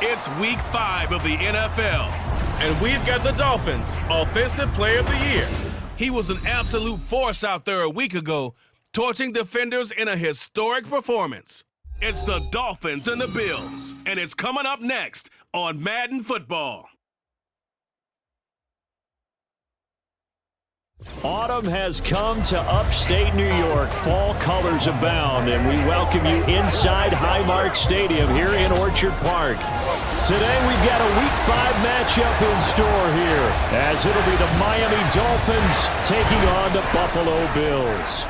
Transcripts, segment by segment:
It's week 5 of the NFL, and we've got the Dolphins Offensive Player of the Year. He was an absolute force out there a week ago, torching defenders in a historic performance. It's the Dolphins and the Bills, and it's coming up next on Madden Football. Autumn has come to upstate New York. Fall colors abound, and we welcome you inside Highmark Stadium here in Orchard Park. Today we've got a Week 5 matchup in store here, as it'll be the Miami Dolphins taking on the Buffalo Bills.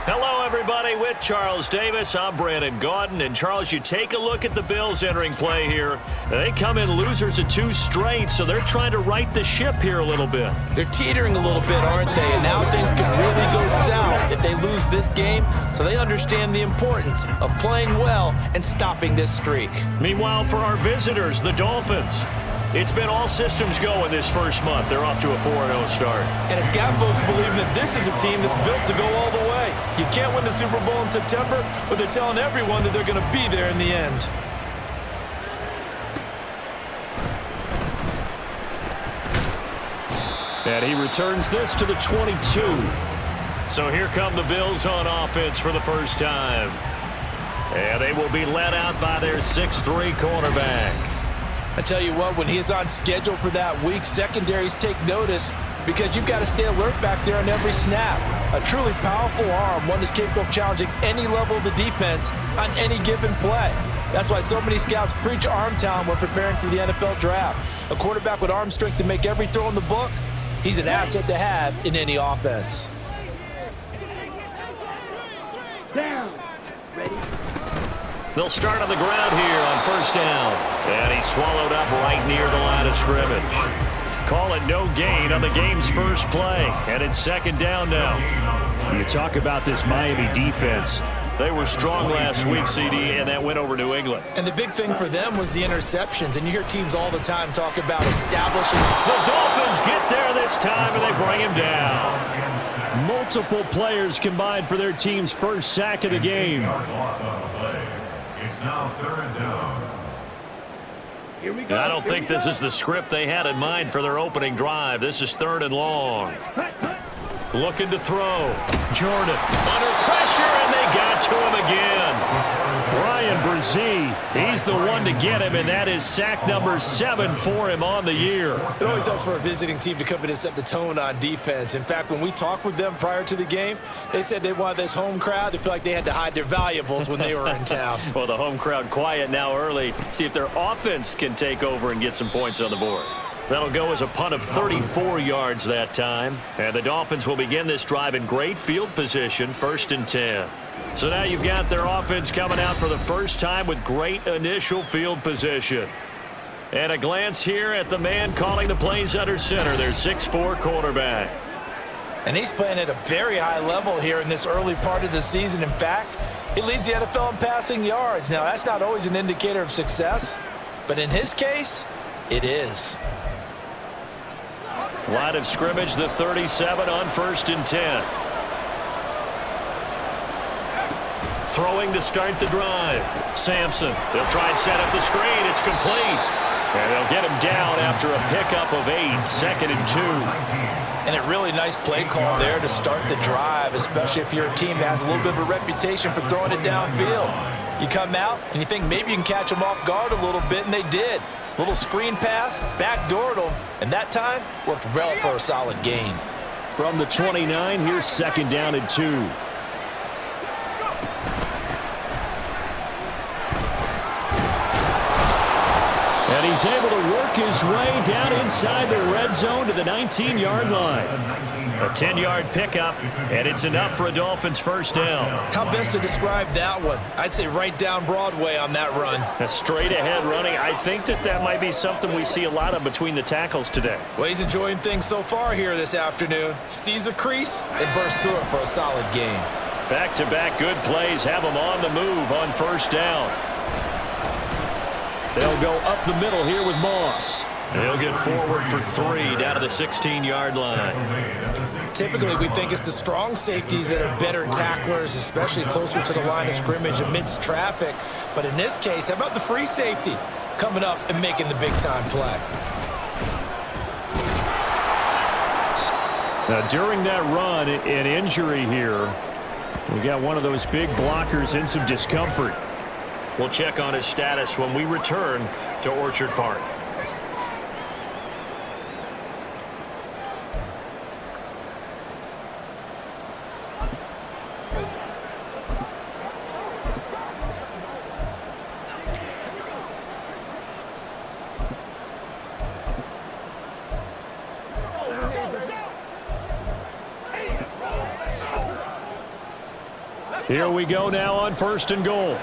Hello, everybody. With Charles Davis, I'm Brandon Gaudin. And, Charles, you take a look at the Bills entering play here. They come in losers of 2 straight, so they're trying to right the ship here a little bit. They're teetering a little bit, aren't they? And now things can really go south if they lose this game, so they understand the importance of playing well and stopping this streak. Meanwhile, for our visitors, the Dolphins, it's been all systems go in this first month. They're off to a 4-0 start. And it's got folks believing that this is a team that's built to go all the way. You can't win the Super Bowl in September, but they're telling everyone that they're going to be there in the end. And he returns this to the 22. So here come the Bills on offense for the first time. And they will be led out by their 6'3" cornerback. I tell you what, when he's on schedule for that week, secondaries take notice because you've got to stay alert back there on every snap. A truly powerful arm, one that's capable of challenging any level of the defense on any given play. That's why so many scouts preach arm talent when preparing for the NFL draft. A quarterback with arm strength to make every throw in the book, he's an asset to have in any offense. Down. Ready? They'll start on the ground here on first down. And he's swallowed up right near the line of scrimmage. Call it no gain on the game's first play. And it's second down now. You talk about this Miami defense. They were strong last week, CD, and that went over New England. And the big thing for them was the interceptions. And you hear teams all the time talk about establishing. The Dolphins get there this time, and they bring him down. Multiple players combined for their team's first sack of the game. It's now 3rd down. Here we go. And I don't think this is the script they had in mind for their opening drive. This is 3rd and long. Looking to throw. Jordan under pressure, and they got to him again. Brian Brzee, he's the one to get him, and that is sack number 7 for him on the year. It always helps for a visiting team to come in and set the tone on defense. In fact, when we talked with them prior to the game, they said they wanted this home crowd to feel like they had to hide their valuables when they were in town. Well, the home crowd quiet now early. See if their offense can take over and get some points on the board. That'll go as a punt of 34 yards that time. And the Dolphins will begin this drive in great field position, 1st and 10. So now you've got their offense coming out for the first time with great initial field position. And a glance here at the man calling the plays under center, their 6'4" quarterback. And he's playing at a very high level here in this early part of the season. In fact, he leads the NFL in passing yards. Now, that's not always an indicator of success, but in his case, it is. Line of scrimmage, the 37 on 1st and 10. Throwing to start the drive. Sampson, they'll try and set up the screen. It's complete. And they'll get him down after a pickup of 8, 2nd and 2. And a really nice play call there to start the drive, especially if you're a team that has a little bit of a reputation for throwing it downfield. You come out and you think maybe you can catch them off guard a little bit, and they did. Little screen pass, backdoored them, and that time worked well for a solid gain. From the 29, here's 2nd down and 2. And he's able to work his way down inside the red zone to the 19-yard line. A 10-yard pickup, and it's enough for a Dolphins first down. How best to describe that one? I'd say right down Broadway on that run. A straight-ahead running. I think that might be something we see a lot of between the tackles today. Well, he's enjoying things so far here this afternoon. Sees a crease and bursts through it for a solid gain. Back-to-back good plays have him on the move on first down. They'll go up the middle here with Moss. He'll get forward for 3 down to the 16-yard line. Typically, we think it's the strong safeties that are better tacklers, especially closer to the line of scrimmage amidst traffic. But in this case, how about the free safety coming up and making the big-time play? Now, during that run, an injury here. We got one of those big blockers in some discomfort. We'll check on his status when we return to Orchard Park. Here we go now on 1st and goal.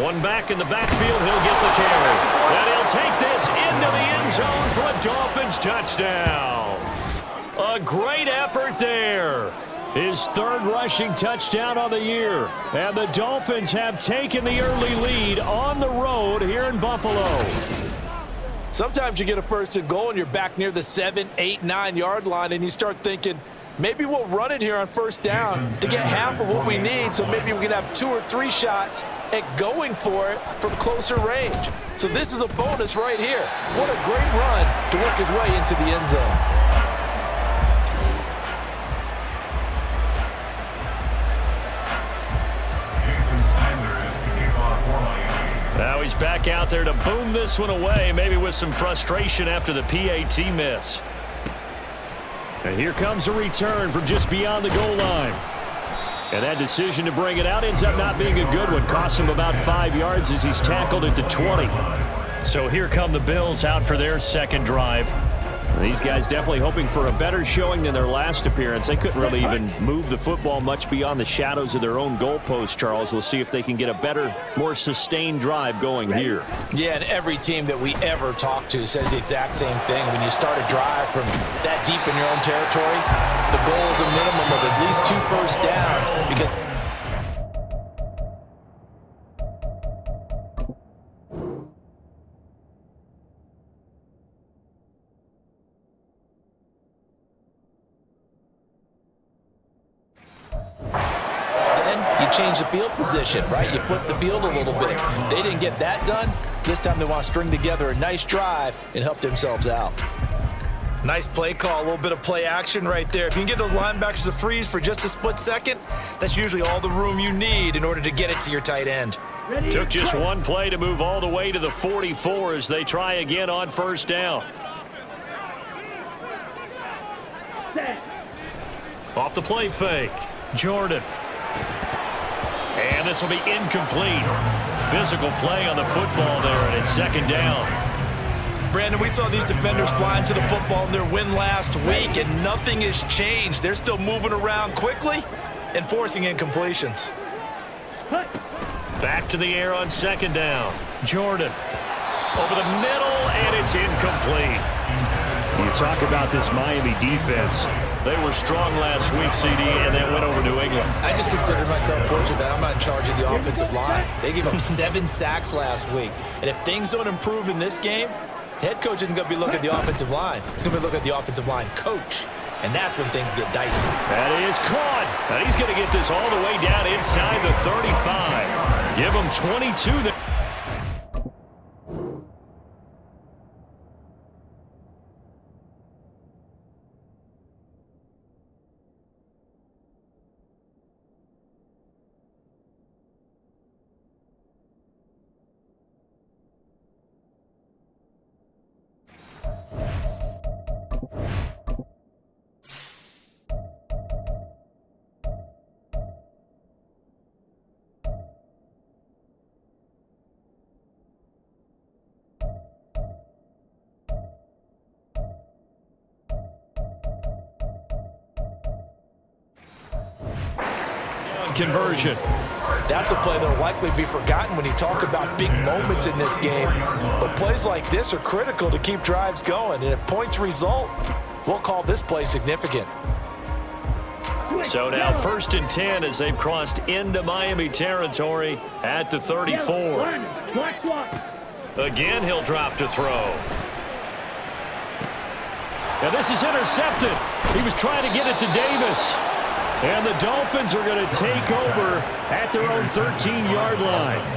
One back in the backfield, he'll get the carry. And he'll take this into the end zone for a Dolphins touchdown. A great effort there. His 3rd rushing touchdown on the year. And the Dolphins have taken the early lead on the road here in Buffalo. Sometimes you get a 1st and goal and you're back near the 7, 8, 9-yard line and you start thinking, maybe we'll run it here on 1st down to get half of what we need, so maybe we can have 2 or 3 shots at going for it from closer range. So this is a bonus right here. What a great run to work his way into the end zone. Now he's back out there to boom this one away, maybe with some frustration after the PAT miss. And here comes a return from just beyond the goal line. And that decision to bring it out ends up not being a good one. Costs him about 5 yards as he's tackled at the 20. So here come the Bills out for their 2nd drive. These guys definitely hoping for a better showing than their last appearance. They couldn't really even move the football much beyond the shadows of their own goalpost, Charles. We'll see if they can get a better, more sustained drive going here. Yeah, and every team that we ever talk to says the exact same thing. When you start a drive from that deep in your own territory, the goal is a minimum of at least 2 first downs because change the field position, right? You flip the field a little bit. They didn't get that done. This time they want to string together a nice drive and help themselves out. Nice play call, a little bit of play action right there. If you can get those linebackers to freeze for just a split second, that's usually all the room you need in order to get it to your tight end. Took just one play to move all the way to the 44 as they try again on 1st down. Off the play fake, Jordan. And this will be incomplete. Physical play on the football there, and it's 2nd down. Brandon, we saw these defenders fly into the football in their win last week, and nothing has changed. They're still moving around quickly and forcing incompletions. Back to the air on 2nd down. Jordan over the middle, and it's incomplete. You talk about this Miami defense. They were strong last week, CD, and that went over New England. I just consider myself fortunate that I'm not in charge of the offensive line. They gave up 7 sacks last week. And if things don't improve in this game, head coach isn't going to be looking at the offensive line. He's going to be looking at the offensive line coach. And that's when things get dicey. That is caught. And he's going to get this all the way down inside the 35. Give him 22 there. Conversion. That's a play that will likely be forgotten when you talk about big moments in this game. But plays like this are critical to keep drives going. And if points result, we'll call this play significant. So now 1st and 10 as they've crossed into Miami territory at the 34. Again, he'll drop to throw. And this is intercepted. He was trying to get it to Davis. And the Dolphins are going to take over at their own 13-yard line.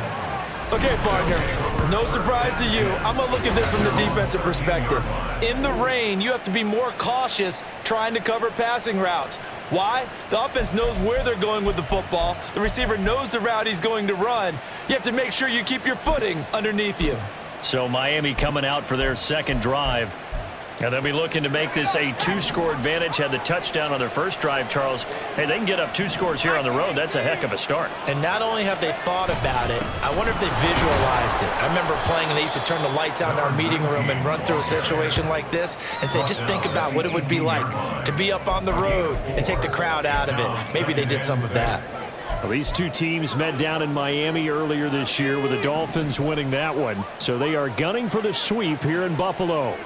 Okay, partner, no surprise to you. I'm going to look at this from the defensive perspective. In the rain, you have to be more cautious trying to cover passing routes. Why? The offense knows where they're going with the football. The receiver knows the route he's going to run. You have to make sure you keep your footing underneath you. So Miami coming out for their second drive. And they'll be looking to make this a 2-score advantage. Had the touchdown on their first drive, Charles. Hey, they can get up 2 scores here on the road. That's a heck of a start. And not only have they thought about it, I wonder if they visualized it. I remember playing and they used to turn the lights out in our meeting room and run through a situation like this and say, just think about what it would be like to be up on the road and take the crowd out of it. Maybe they did some of that. Well, these two teams met down in Miami earlier this year with the Dolphins winning that one. So they are gunning for the sweep here in Buffalo.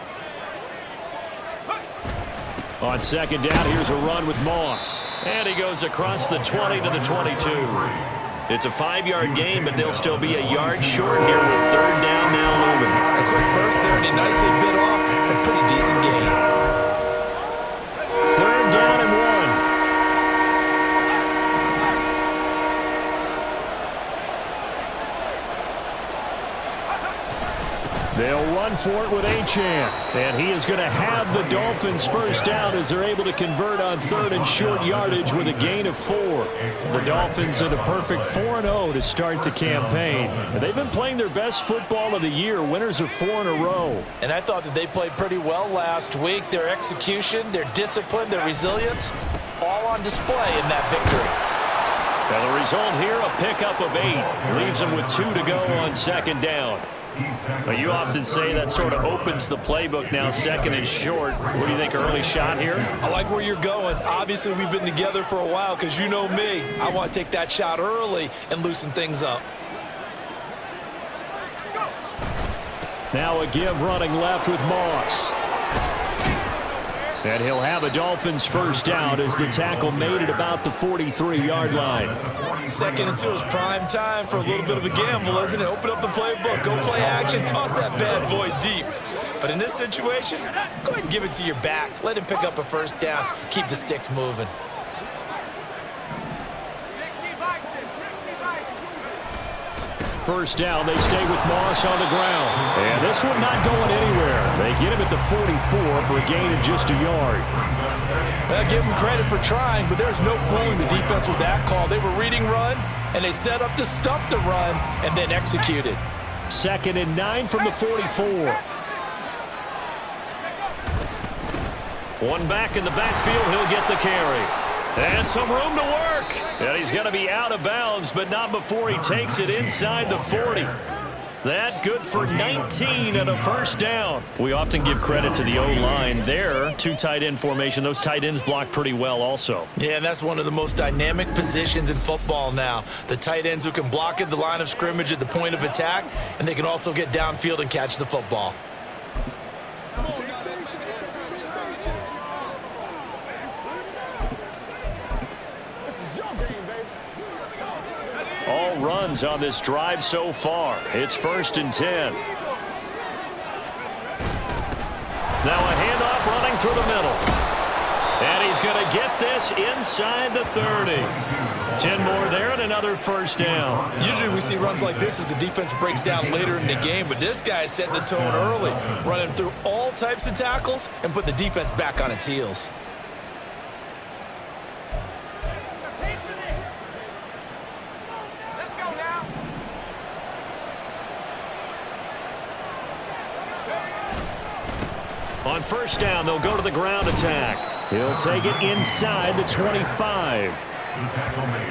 On second down, here's a run with Moss. And he goes across the 20 to the 22. It's a 5-yard gain, but they'll still be a yard short here with 3rd down now looming. A quick burst there, and he nicely bit off a pretty decent gain. 3rd down and 1. They'll run for it with Achane. And he is going to have the Dolphins first down as they're able to convert on 3rd and short yardage with a gain of 4. The Dolphins at a perfect 4-0 to start the campaign. And they've been playing their best football of the year. Winners of 4 in a row. And I thought that they played pretty well last week. Their execution, their discipline, their resilience, all on display in that victory. Now the result here, a pickup of 8. Leaves them with 2 to go on 2nd down. But you often say that sort of opens the playbook now, 2nd and short. What do you think, early shot here? I like where you're going. Obviously, we've been together for a while because you know me. I want to take that shot early and loosen things up. Now a give running left with Moss. And he'll have a Dolphins first down as the tackle made at about the 43-yard line. 2nd and 2 is prime time for a little bit of a gamble, isn't it? Open up the playbook, go play action, toss that bad boy deep. But in this situation, go ahead and give it to your back. Let him pick up a first down. Keep the sticks moving. First down, they stay with Moss on the ground. And this one not going anywhere. They get him at the 44 for a gain of just a yard. Well, give them credit for trying, but there's no fooling the defense with that call. They were reading run, and they set up to stuff the run and then executed. 2nd and 9 from the 44. One back in the backfield, he'll get the carry. And some room to work. And he's going to be out of bounds, but not before he takes it inside the 40. That good for 19 and a first down. We often give credit to the O-line there. 2 tight end formation. Those tight ends block pretty well also. Yeah, and that's one of the most dynamic positions in football now. The tight ends who can block at the line of scrimmage at the point of attack, and they can also get downfield and catch the football. All runs on this drive so far. It's 1st and 10. Now a handoff running through the middle. And he's going to get this inside the 30. 10 more there and another first down. Usually we see runs like this as the defense breaks down later in the game, but this guy is setting the tone early, running through all types of tackles and put the defense back on its heels. On first down, they'll go to the ground attack. He'll take it inside the 25.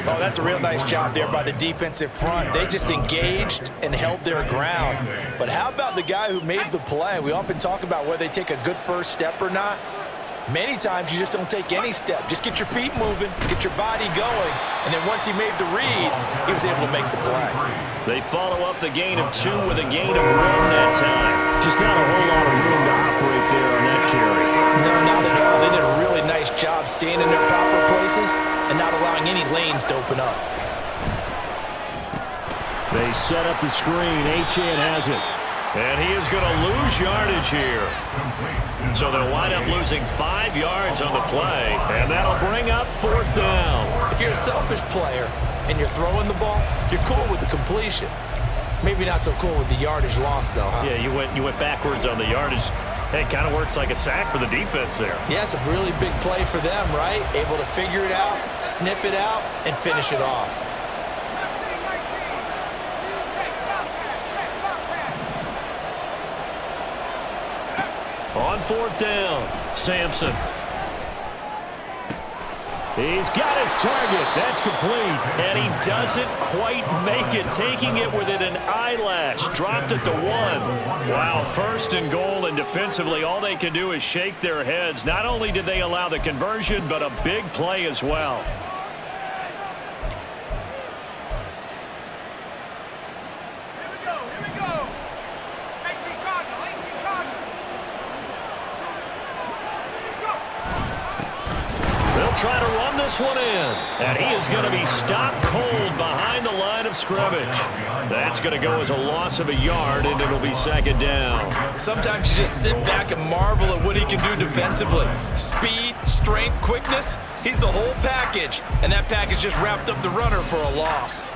Oh, that's a real nice job there by the defensive front. They just engaged and held their ground. But how about the guy who made the play? We often talk about whether they take a good first step or not. Many times you just don't take any step. Just get your feet moving, get your body going, and then once he made the read, he was able to make the play. They follow up the gain of 2 with a gain of 1 that time. Just not a whole lot of room to operate there on that carry. No, not at all. They did a really nice job up staying in their proper places and not allowing any lanes to open up. They set up the screen. Achane has it. And he is going to lose yardage here. So they'll wind up losing 5 yards on the play, and that'll bring up 4th down. If you're a selfish player and you're throwing the ball, you're cool with the completion. Maybe not so cool with the yardage loss, though, huh? Yeah, you went backwards on the yardage. Hey, it kind of works like a sack for the defense there. Yeah, it's a really big play for them, right? Able to figure it out, sniff it out, and finish it off. On 4th down, Sampson. He's got his target. That's complete. And he doesn't quite make it, taking it within an eyelash. Dropped at the 1. Wow, 1st and goal, and defensively all they can do is shake their heads. Not only did they allow the conversion, but a big play as well. Try to run this one in, and he is going to be stopped cold behind the line of scrimmage. That's going to go as a loss of a yard, and it'll be 2nd down. Sometimes you just sit back and marvel at what he can do defensively. Speed, strength, quickness, he's the whole package, and that package just wrapped up the runner for a loss.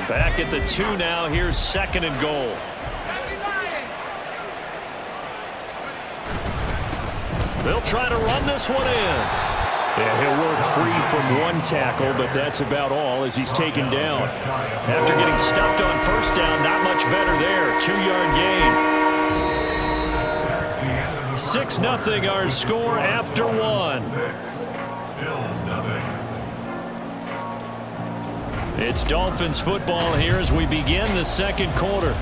Back at the 2 now. Here's 2nd and goal. They'll try to run this one in. Yeah, he'll work free from 1 tackle, but that's about all as he's taken down. After getting stuffed on 1st down, not much better there. 2-yard gain. 6-0 our score after 1. It's Dolphins football here as we begin the 2nd quarter,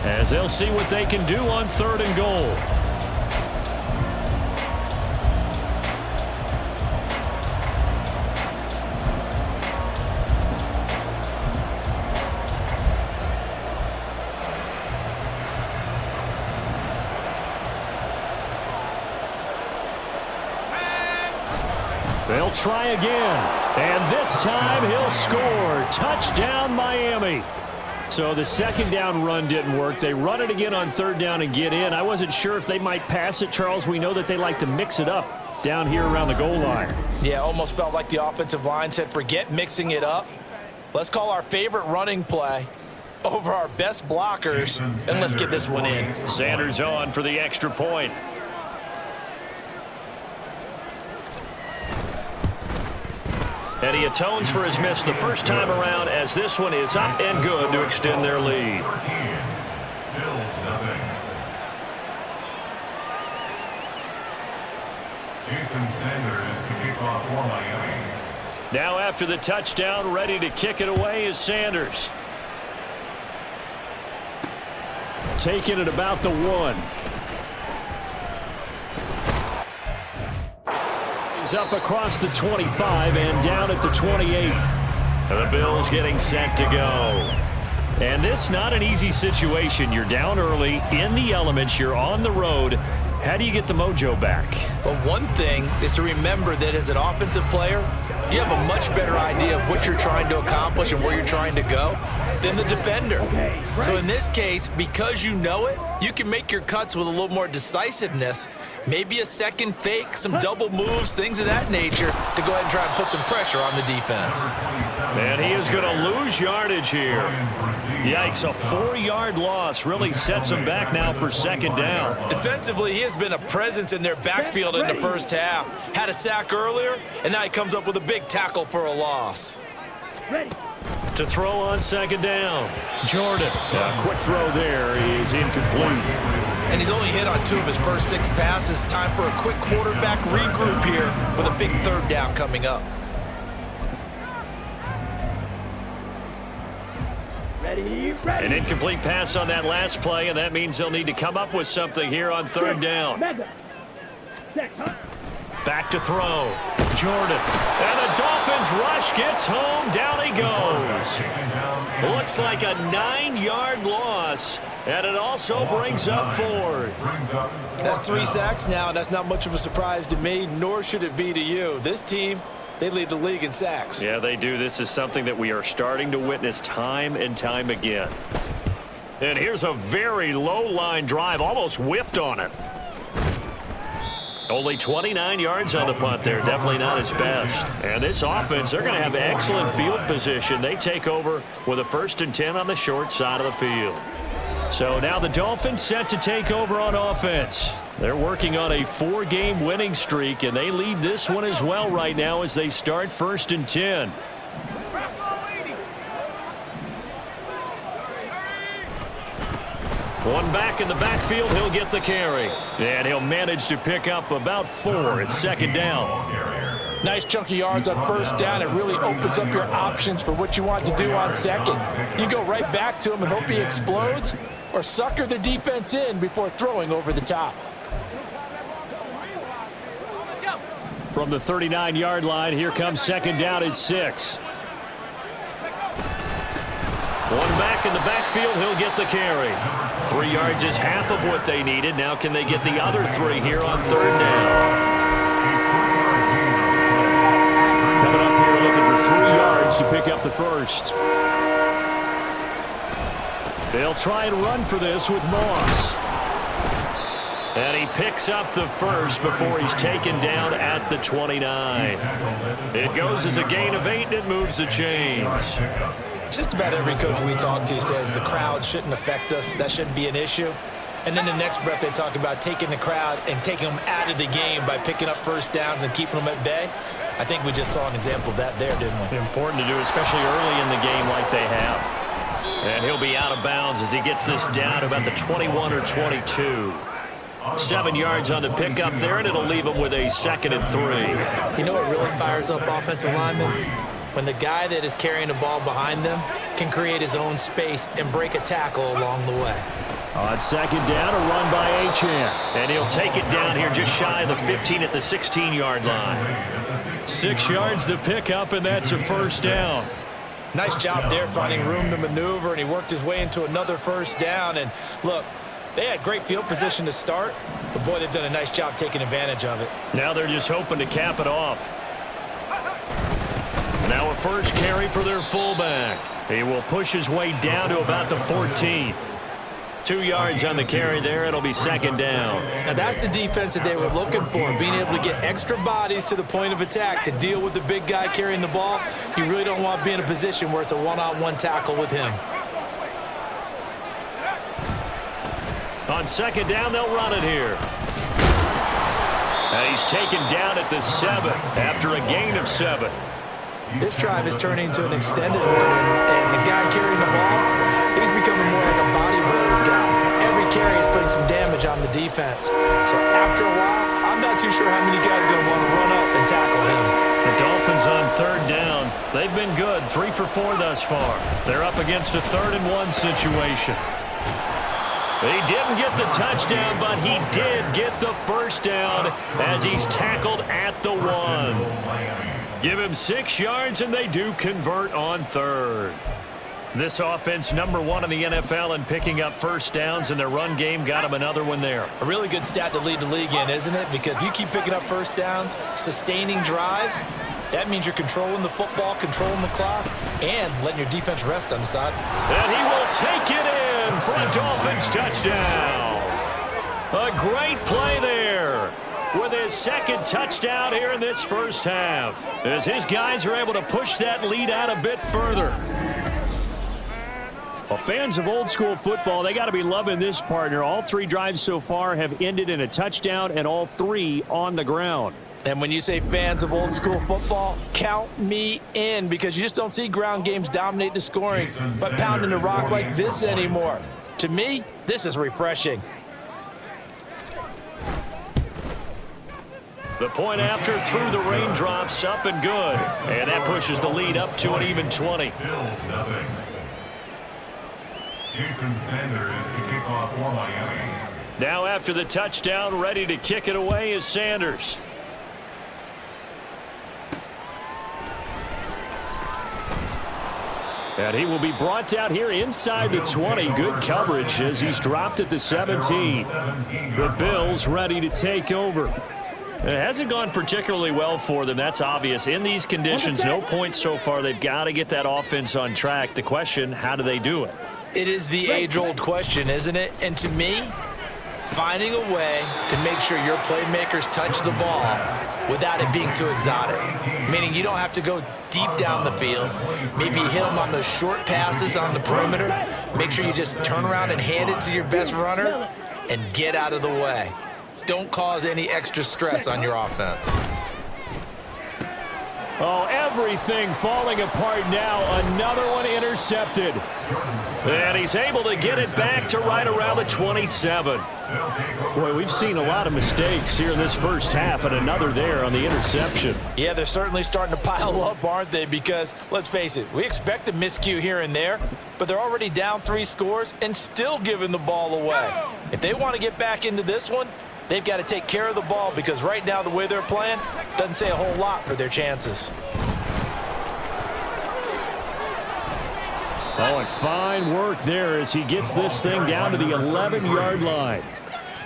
as they'll see what they can do on 3rd and goal. They'll try again, and this time he'll score. Touchdown, Miami. So the 2nd down run didn't work. They run it again on 3rd down and get in. I wasn't sure if they might pass it, Charles. We know that they like to mix it up down here around the goal line. Yeah, almost felt like the offensive line said, forget mixing it up. Let's call our favorite running play over our best blockers, and let's get this one in. Sanders on for the extra point. And he atones for his miss the first time around, as this one is up and good to extend their lead. Now after the touchdown, ready to kick it away is Sanders. Taking it about the 1. He's up across the 25 and down at the 28. The Bills getting set to go. And this not an easy situation. You're down early, in the elements, you're on the road. How do you get the mojo back? Well, one thing is to remember that as an offensive player, you have a much better idea of what you're trying to accomplish and where you're trying to go than the defender. So in this case, because you know it, you can make your cuts with a little more decisiveness, maybe a second fake, some double moves, things of that nature, to go ahead and try and put some pressure on the defense. And he is going to lose yardage here. Yikes, a 4-yard loss really sets him back now for 2nd down. Defensively, he has been a presence in their backfield in the first half. Had a sack earlier, and now he comes up with a big tackle for a loss. Ready. To throw on 2nd down, Jordan. A quick throw there is incomplete. And he's only hit on 2 of his first 6 passes. Time for a quick quarterback regroup here with a big 3rd down coming up. Ready. An incomplete pass on that last play, and that means they'll need to come up with something here on 3rd down. Back to throw. Jordan. And the Dolphins rush gets home. Down he goes. Looks like a 9-yard loss And it also brings up fourth. That's 3 sacks now, and that's not much of a surprise to me, nor should it be to you. This team, they lead the league in sacks. Yeah, they do. This is something that we are starting to witness time and time again. And here's a very low line drive, almost whiffed on it. Only 29 yards on the punt there. Definitely not his best. And this offense, they're going to have excellent field position. They take over with a 1st and 10 on the short side of the field. So now the Dolphins set to take over on offense. They're working on a 4-game winning streak, and they lead this one as well right now as they start 1st and 10. One back in the backfield, he'll get the carry. And he'll manage to pick up about 4 at 2nd down. Nice chunky yards on 1st down. It really opens up your options for what you want to do on 2nd. You go right back to him and hope he explodes, or sucker the defense in before throwing over the top. From the 39-yard line, here comes 2nd down at 6. One back in the backfield, he'll get the carry. 3 yards is half of what they needed. Now can they get the other 3 here on 3rd down? Coming up here looking for 3 yards to pick up the 1st. They'll try and run for this with Moss. And he picks up the 1st before he's taken down at the 29. It goes as a gain of 8, and it moves the chains. Just about every coach we talk to says the crowd shouldn't affect us. That shouldn't be an issue. And then the next breath they talk about taking the crowd and taking them out of the game by picking up 1st downs and keeping them at bay. I think we just saw an example of that there, didn't we? Important to do, especially early in the game like they have. And he'll be out of bounds as he gets this down to about the 21 or 22. 7 yards on the pickup there, and it'll leave him with a 2nd and 3. You know what really fires up offensive linemen? When the guy that is carrying the ball behind them can create his own space and break a tackle along the way. On 2nd down, a run by Achane. And he'll take it down here just shy of the 15 at the 16-yard line. 6 yards the pickup, and that's a 1st down. Nice job there finding room to maneuver, and he worked his way into another 1st down. And look, they had great field position to start, but boy, they've done a nice job taking advantage of it. Now they're just hoping to cap it off. Now a 1st carry for their fullback. He will push his way down to about the 14. 2 yards on the carry there. It'll be 2nd down. Now that's the defense that they were looking for, being able to get extra bodies to the point of attack to deal with the big guy carrying the ball. You really don't want to be in a position where it's a one-on-one tackle with him. On 2nd down, they'll run it here. And he's taken down at the 7 after a gain of 7. This drive is turning into an extended one, and the guy carrying the ball, he's becoming more like a body blows guy. Every carry is putting some damage on the defense. So after a while, I'm not too sure how many guys are going to want to run up and tackle him. The Dolphins on 3rd down. They've been good, 3 for 4 thus far. They're up against a 3rd and 1 situation. He didn't get the touchdown, but he did get the 1st down as he's tackled at the 1. Give him 6 yards, and they do convert on 3rd. This offense, number 1 in the NFL in picking up 1st downs, and their run game got him another one there. A really good stat to lead the league in, isn't it? Because if you keep picking up 1st downs, sustaining drives, that means you're controlling the football, controlling the clock, and letting your defense rest on the side. And he will take it in for a Dolphins touchdown. A great play there with his 2nd touchdown here in this 1st half, as his guys are able to push that lead out a bit further. Well, fans of old school football, they got to be loving this partner. All 3 drives so far have ended in a touchdown, and all 3 on the ground. And when you say fans of old school football, count me in, because you just don't see ground games dominate the scoring by pounding the rock like this anymore. To me, this is refreshing. The point after through the raindrops, up and good. And that pushes the lead up to an even 20. Bills nothing. Jason Sanders to kick off for Miami. Now after the touchdown, ready to kick it away is Sanders. And he will be brought down here inside the 20. Good coverage as he's dropped at the 17. The Bills ready to take over. It hasn't gone particularly well for them. That's obvious. In these conditions, no points so far. They've got to get that offense on track. The question, how do they do it? It is the age-old question, isn't it? And to me, finding a way to make sure your playmakers touch the ball without it being too exotic. Meaning you don't have to go deep down the field. Maybe you hit them on those short passes on the perimeter. Make sure you just turn around and hand it to your best runner and get out of the way. Don't cause any extra stress on your offense. Oh, everything falling apart now. Another one intercepted. And he's able to get it back to right around the 27. Boy, we've seen a lot of mistakes here in this first half, and another there on the interception. Yeah, they're certainly starting to pile up, aren't they? Because, let's face it, we expect a miscue here and there, but they're already down 3 scores and still giving the ball away. If they want to get back into this one, they've got to take care of the ball, because right now the way they're playing doesn't say a whole lot for their chances. Oh, and fine work there as he gets this thing down to the 11-yard line.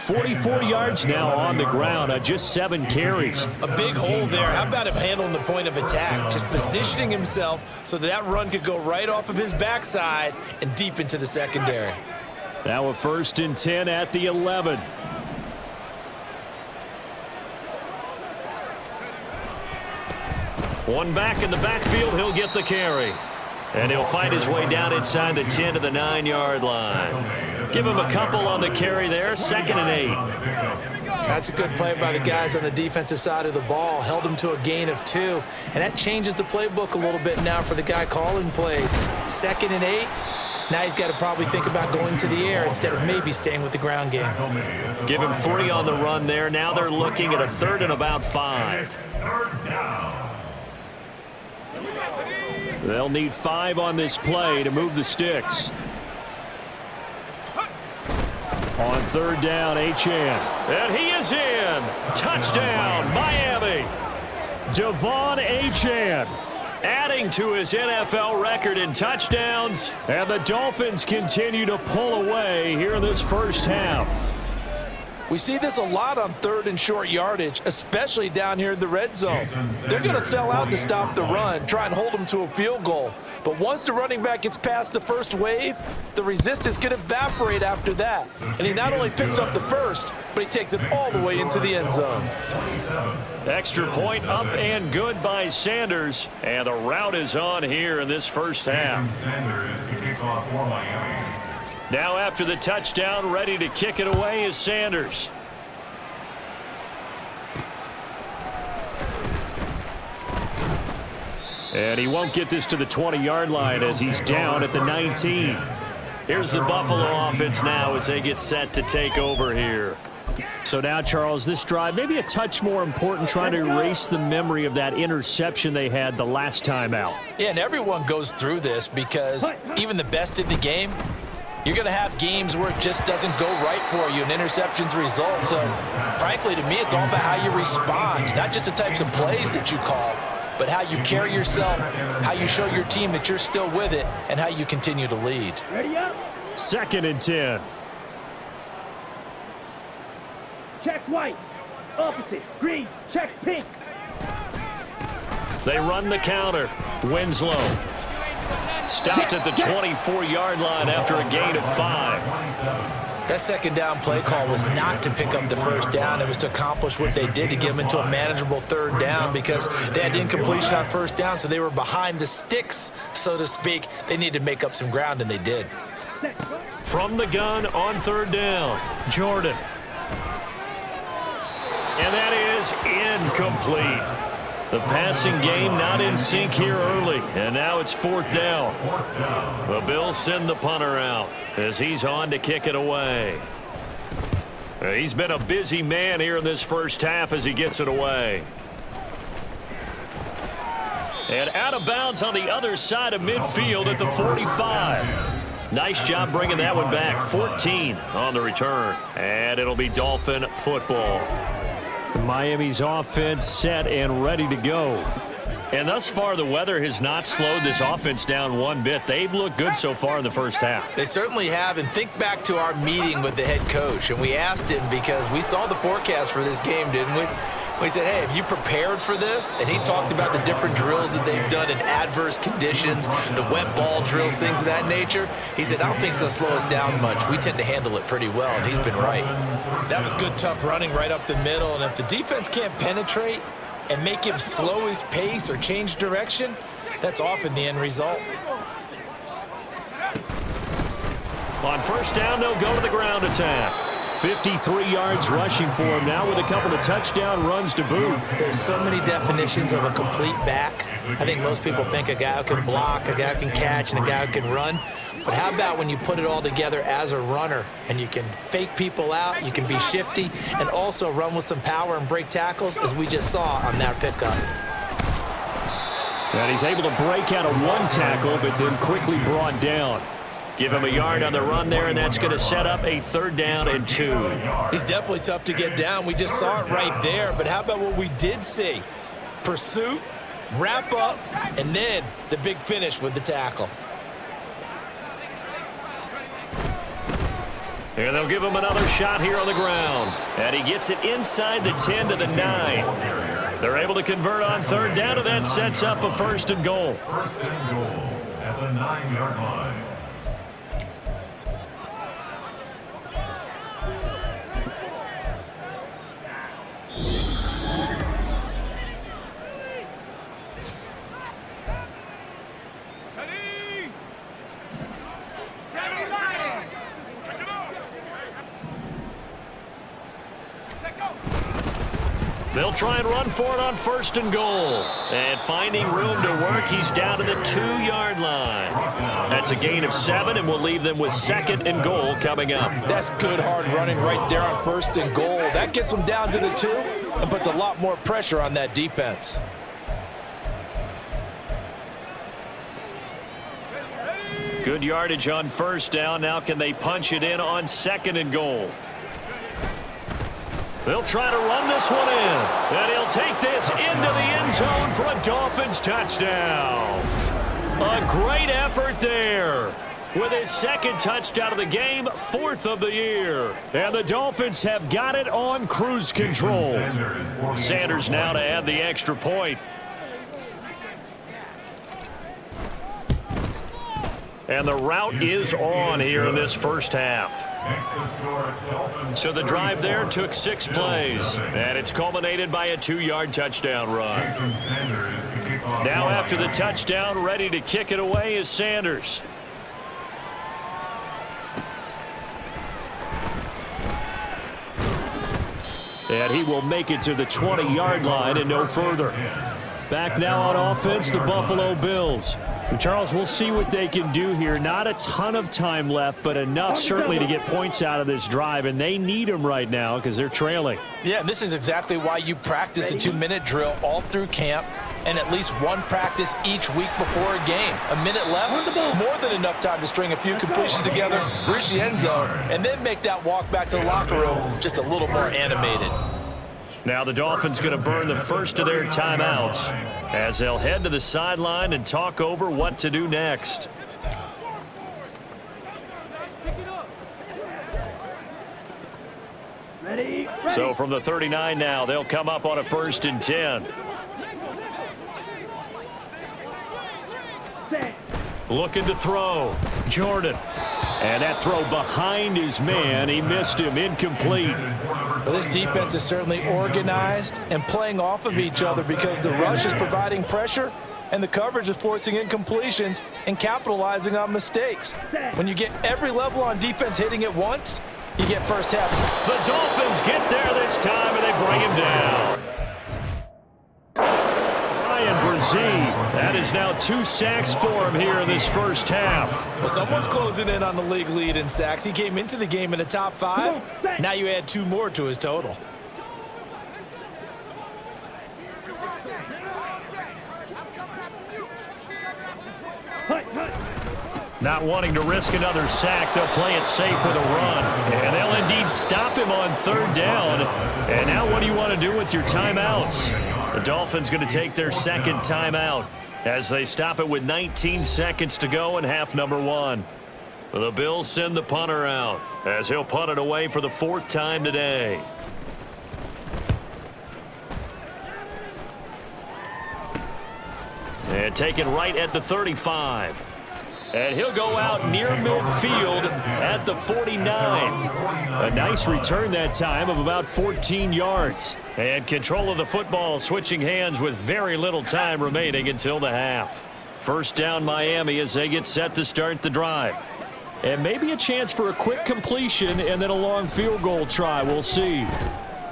44 yards now on the ground on just 7 carries. A big hole there. How about him handling the point of attack? Just positioning himself so that run could go right off of his backside and deep into the secondary. Now a 1st and 10 at the 11. One back in the backfield, he'll get the carry. And he'll find his way down inside the 10 to the 9-yard line. Give him a couple on the carry there, 2nd and 8. That's a good play by the guys on the defensive side of the ball. Held him to a gain of 2. And that changes the playbook a little bit now for the guy calling plays. 2nd and 8. Now he's got to probably think about going to the air instead of maybe staying with the ground game. Give him 3 on the run there. Now they're looking at a 3rd and about 5. Third down. They'll need 5 on this play to move the sticks. On 3rd down, Achane. And he is in. Touchdown, Miami. Devon Achane adding to his NFL record in touchdowns. And the Dolphins continue to pull away here in this first half. We see this a lot on 3rd and short yardage, especially down here in the red zone. They're going to sell out to stop the run, try and hold them to a field goal. But once the running back gets past the first wave, the resistance can evaporate after that. And he not only picks up the first, but he takes it all the way into the end zone. Extra point up and good by Sanders. And the route is on here in this first half. Sanders to kick off for Miami. Now after the touchdown, ready to kick it away is Sanders. And he won't get this to the 20-yard line as he's down at the 19. Here's the Buffalo offense now as they get set to take over here. So now, Charles, this drive maybe a touch more important, trying to erase the memory of that interception they had the last time out. Yeah, and everyone goes through this because even the best in the game, you're going to have games where it just doesn't go right for you and interceptions result. So, frankly, to me, it's all about how you respond, not just the types of plays that you call, but how you carry yourself, how you show your team that you're still with it, and how you continue to lead. Ready up. 2nd and 10. Check white. Opposite. Green. Check pink. They run the counter. Winslow stopped at the 24-yard line after a gain of 5. That 2nd down play call was not to pick up the 1st down. It was to accomplish what they did to get them into a manageable 3rd down because they had incompletion on 1st down, so they were behind the sticks, so to speak. They needed to make up some ground, and they did. From the gun on 3rd down, Jordan. And that is incomplete. The passing game not in sync here early, and now it's 4th down. The Bills send the punter out as he's on to kick it away. He's been a busy man here in this first half as he gets it away. And out of bounds on the other side of midfield at the 45. Nice job bringing that one back. 14 on the return, and it'll be Dolphin football. Miami's offense set and ready to go. And thus far, the weather has not slowed this offense down one bit. They've looked good so far in the first half. They certainly have, and think back to our meeting with the head coach, and we asked him because we saw the forecast for this game, didn't we? We said, hey, have you prepared for this? And he talked about the different drills that they've done in adverse conditions, the wet ball drills, things of that nature. He said, I don't think it's going to slow us down much. We tend to handle it pretty well, and he's been right. That was good, tough running right up the middle, and if the defense can't penetrate and make him slow his pace or change direction, that's often the end result. On first down, they'll go to the ground attack. 53 yards rushing for him now with a couple of touchdown runs to boot. There's so many definitions of a complete back. I think most people think a guy who can block, a guy who can catch, and a guy who can run. But how about when you put it all together as a runner and you can fake people out, you can be shifty, and also run with some power and break tackles, as we just saw on that pickup. And he's able to break out of one tackle, but then quickly brought down. Give him a yard on the run there, and that's going to set up a 3rd down and 2. He's definitely tough to get down. We just saw it right there. But how about what we did see? Pursuit, wrap up, and then the big finish with the tackle. And they'll give him another shot here on the ground. And he gets it inside the 10 to the 9. They're able to convert on 3rd down, and that sets up a 1st and goal. 1st and goal at the 9-yard line. They'll try and run for it on 1st and goal. And finding room to work, he's down to the 2-yard line. That's a gain of 7, and we'll leave them with 2nd and goal coming up. That's good hard running right there on 1st and goal. That gets them down to the 2 and puts a lot more pressure on that defense. Good yardage on 1st down. Now can they punch it in on 2nd and goal? They'll try to run this one in. And he'll take this into the end zone for a Dolphins touchdown. A great effort there. With his 2nd touchdown of the game, 4th of the year. And the Dolphins have got it on cruise control. Sanders now to add the extra point. And the route is on here in this first half. So the drive there took 6 plays, and it's culminated by a 2-yard touchdown run. Now after the touchdown, ready to kick it away is Sanders. And he will make it to the 20-yard line and no further. Back now on offense, the Buffalo Bills. Charles, we'll see what they can do here. Not a ton of time left, but enough certainly to get points out of this drive, and they need them right now because they're trailing. Yeah, and this is exactly why you practice a 2-minute drill all through camp and at least one practice each week before a game. A minute left, more than enough time to string a few completions together, reach the end zone, and then make that walk back to the locker room just a little more animated. Now the Dolphins going to burn the first of their timeouts as they'll head to the sideline and talk over what to do next. Ready. So from the 39 now, they'll come up on a 1st and 10. Looking to throw. Jordan. And that throw behind his man. He missed him. Incomplete. Well, this defense is certainly organized and playing off of each other because the rush is providing pressure and the coverage is forcing incompletions and capitalizing on mistakes. When you get every level on defense hitting at once, you get first half. The Dolphins get there this time, and they bring him down. That is now 2 sacks for him here in this first half. Well, someone's closing in on the league lead in sacks. He came into the game in the top 5. Now you add 2 more to his total. Not wanting to risk another sack, they'll play it safe with a run. And they'll indeed stop him on 3rd down. And now what do you want to do with your timeouts? The Dolphins going to take their second timeout as they stop it with 19 seconds to go in half number 1. The Bills send the punter out as he'll punt it away for the 4th time today. And taken right at the 35. And he'll go out near midfield at the 49. A nice return that time of about 14 yards. And control of the football switching hands with very little time remaining until the half. First down Miami as they get set to start the drive. And maybe a chance for a quick completion and then a long field goal try. We'll see.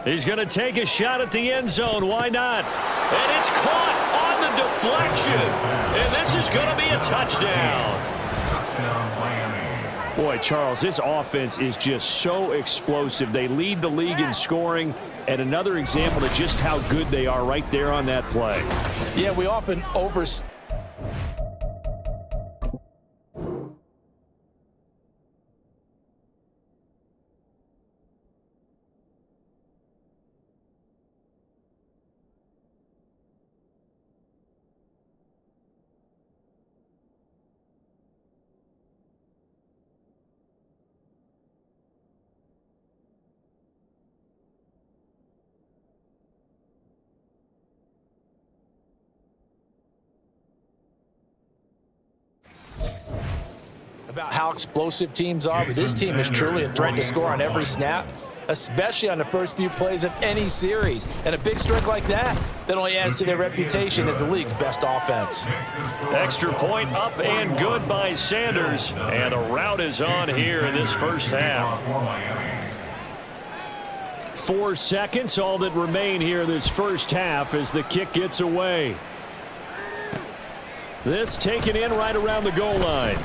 He's going to take a shot at the end zone. Why not? And it's caught on the deflection. And this is going to be a touchdown. Boy, Charles, this offense is just so explosive. They lead the league in scoring. And another example of just how good they are right there on that play. Yeah, we often about how explosive teams are, but this team is truly a threat to score on every snap, especially on the first few plays of any series. And a big streak like that only adds to their reputation as the league's best offense. Extra point up and good by Sanders. And a rout is on here in this first half. 4 seconds, all that remain here this first half as the kick gets away. This taken in right around the goal line.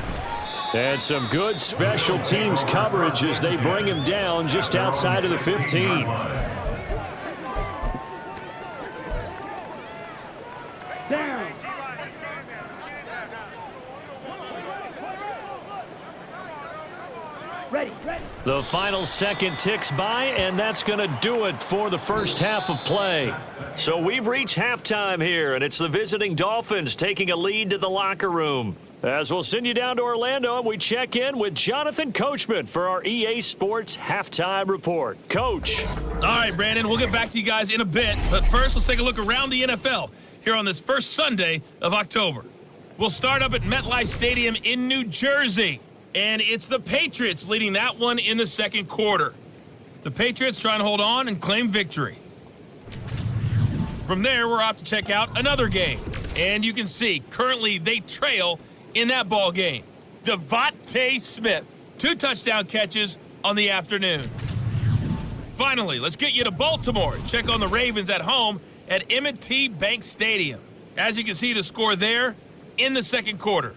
And some good special teams coverage as they bring him down just outside of the 15. Down. Ready. The final second ticks by, and that's going to do it for the first half of play. So we've reached halftime here, and it's the visiting Dolphins taking a lead to the locker room. As we'll send you down to Orlando, and we check in with Jonathan Coachman for our EA Sports Halftime Report. Coach. All right, Brandon, we'll get back to you guys in a bit. But first, let's take a look around the NFL here on this first Sunday of October. We'll start up at MetLife Stadium in New Jersey. And it's the Patriots leading that one in the second quarter. The Patriots trying to hold on and claim victory. From there, we're off to check out another game. And you can see, currently, they trail in that ball game. Devontae Smith, 2 touchdown catches on the afternoon. Finally, let's get you to Baltimore. Check on the Ravens at home at M&T Bank Stadium. As you can see, the score there in the second quarter.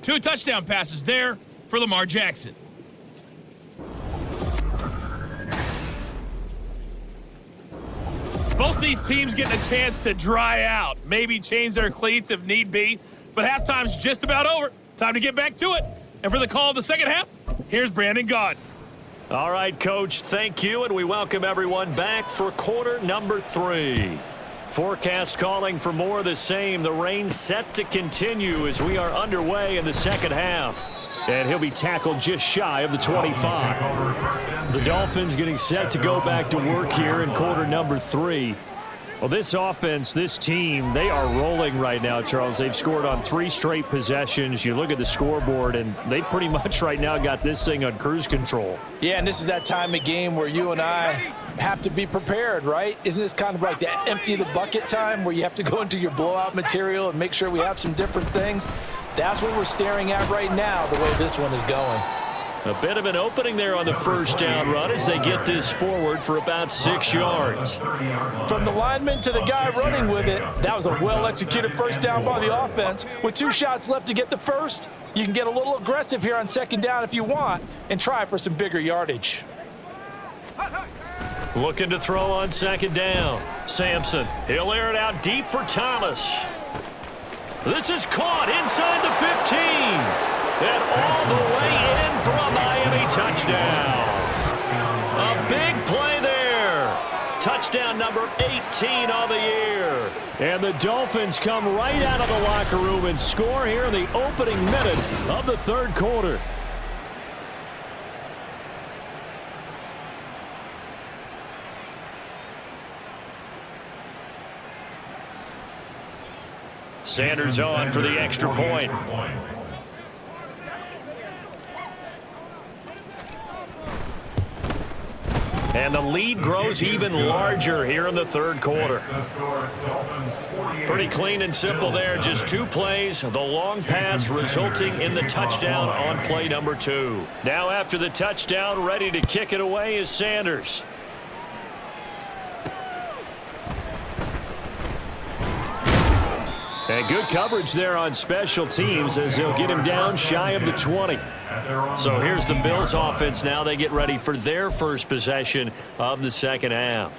2 touchdown passes there for Lamar Jackson. Both these teams getting a chance to dry out, maybe change their cleats if need be. But halftime's just about over. Time to get back to it. And for the call of the second half, here's Brandon Gaudin. All right, Coach, thank you, and we welcome everyone back for quarter number 3. Forecast calling for more of the same. The rain set to continue as we are underway in the second half. And he'll be tackled just shy of the 25. The Dolphins getting set to go back to work here in quarter number 3. Well, this offense, this team, they are rolling right now, Charles. They've scored on 3 straight possessions. You look at the scoreboard, and they pretty much right now got this thing on cruise control. Yeah, and this is that time of game where you and I have to be prepared, right? Isn't this kind of like that empty the bucket time where you have to go into your blowout material and make sure we have some different things? That's what we're staring at right now, the way this one is going. A bit of an opening there on the first down run as they get this forward for about 6 yards. From the lineman to the guy running with it, that was a well-executed first down by the offense. With 2 shots left to get the first, you can get a little aggressive here on second down if you want and try for some bigger yardage. Looking to throw on second down. Sampson, he'll air it out deep for Thomas. This is caught inside the 15. And all the way in for a Miami touchdown. A big play there. Touchdown number 18 on the year. And the Dolphins come right out of the locker room and score here in the opening minute of the third quarter. Sanders on for the extra point. And the lead grows even larger here in the third quarter. Pretty clean and simple there. Just 2 plays. The long pass resulting in the touchdown on play number 2. Now after the touchdown, ready to kick it away is Sanders. And good coverage there on special teams as they'll get him down shy of the 20. So here's the Bills offense now. They get ready for their first possession of the second half.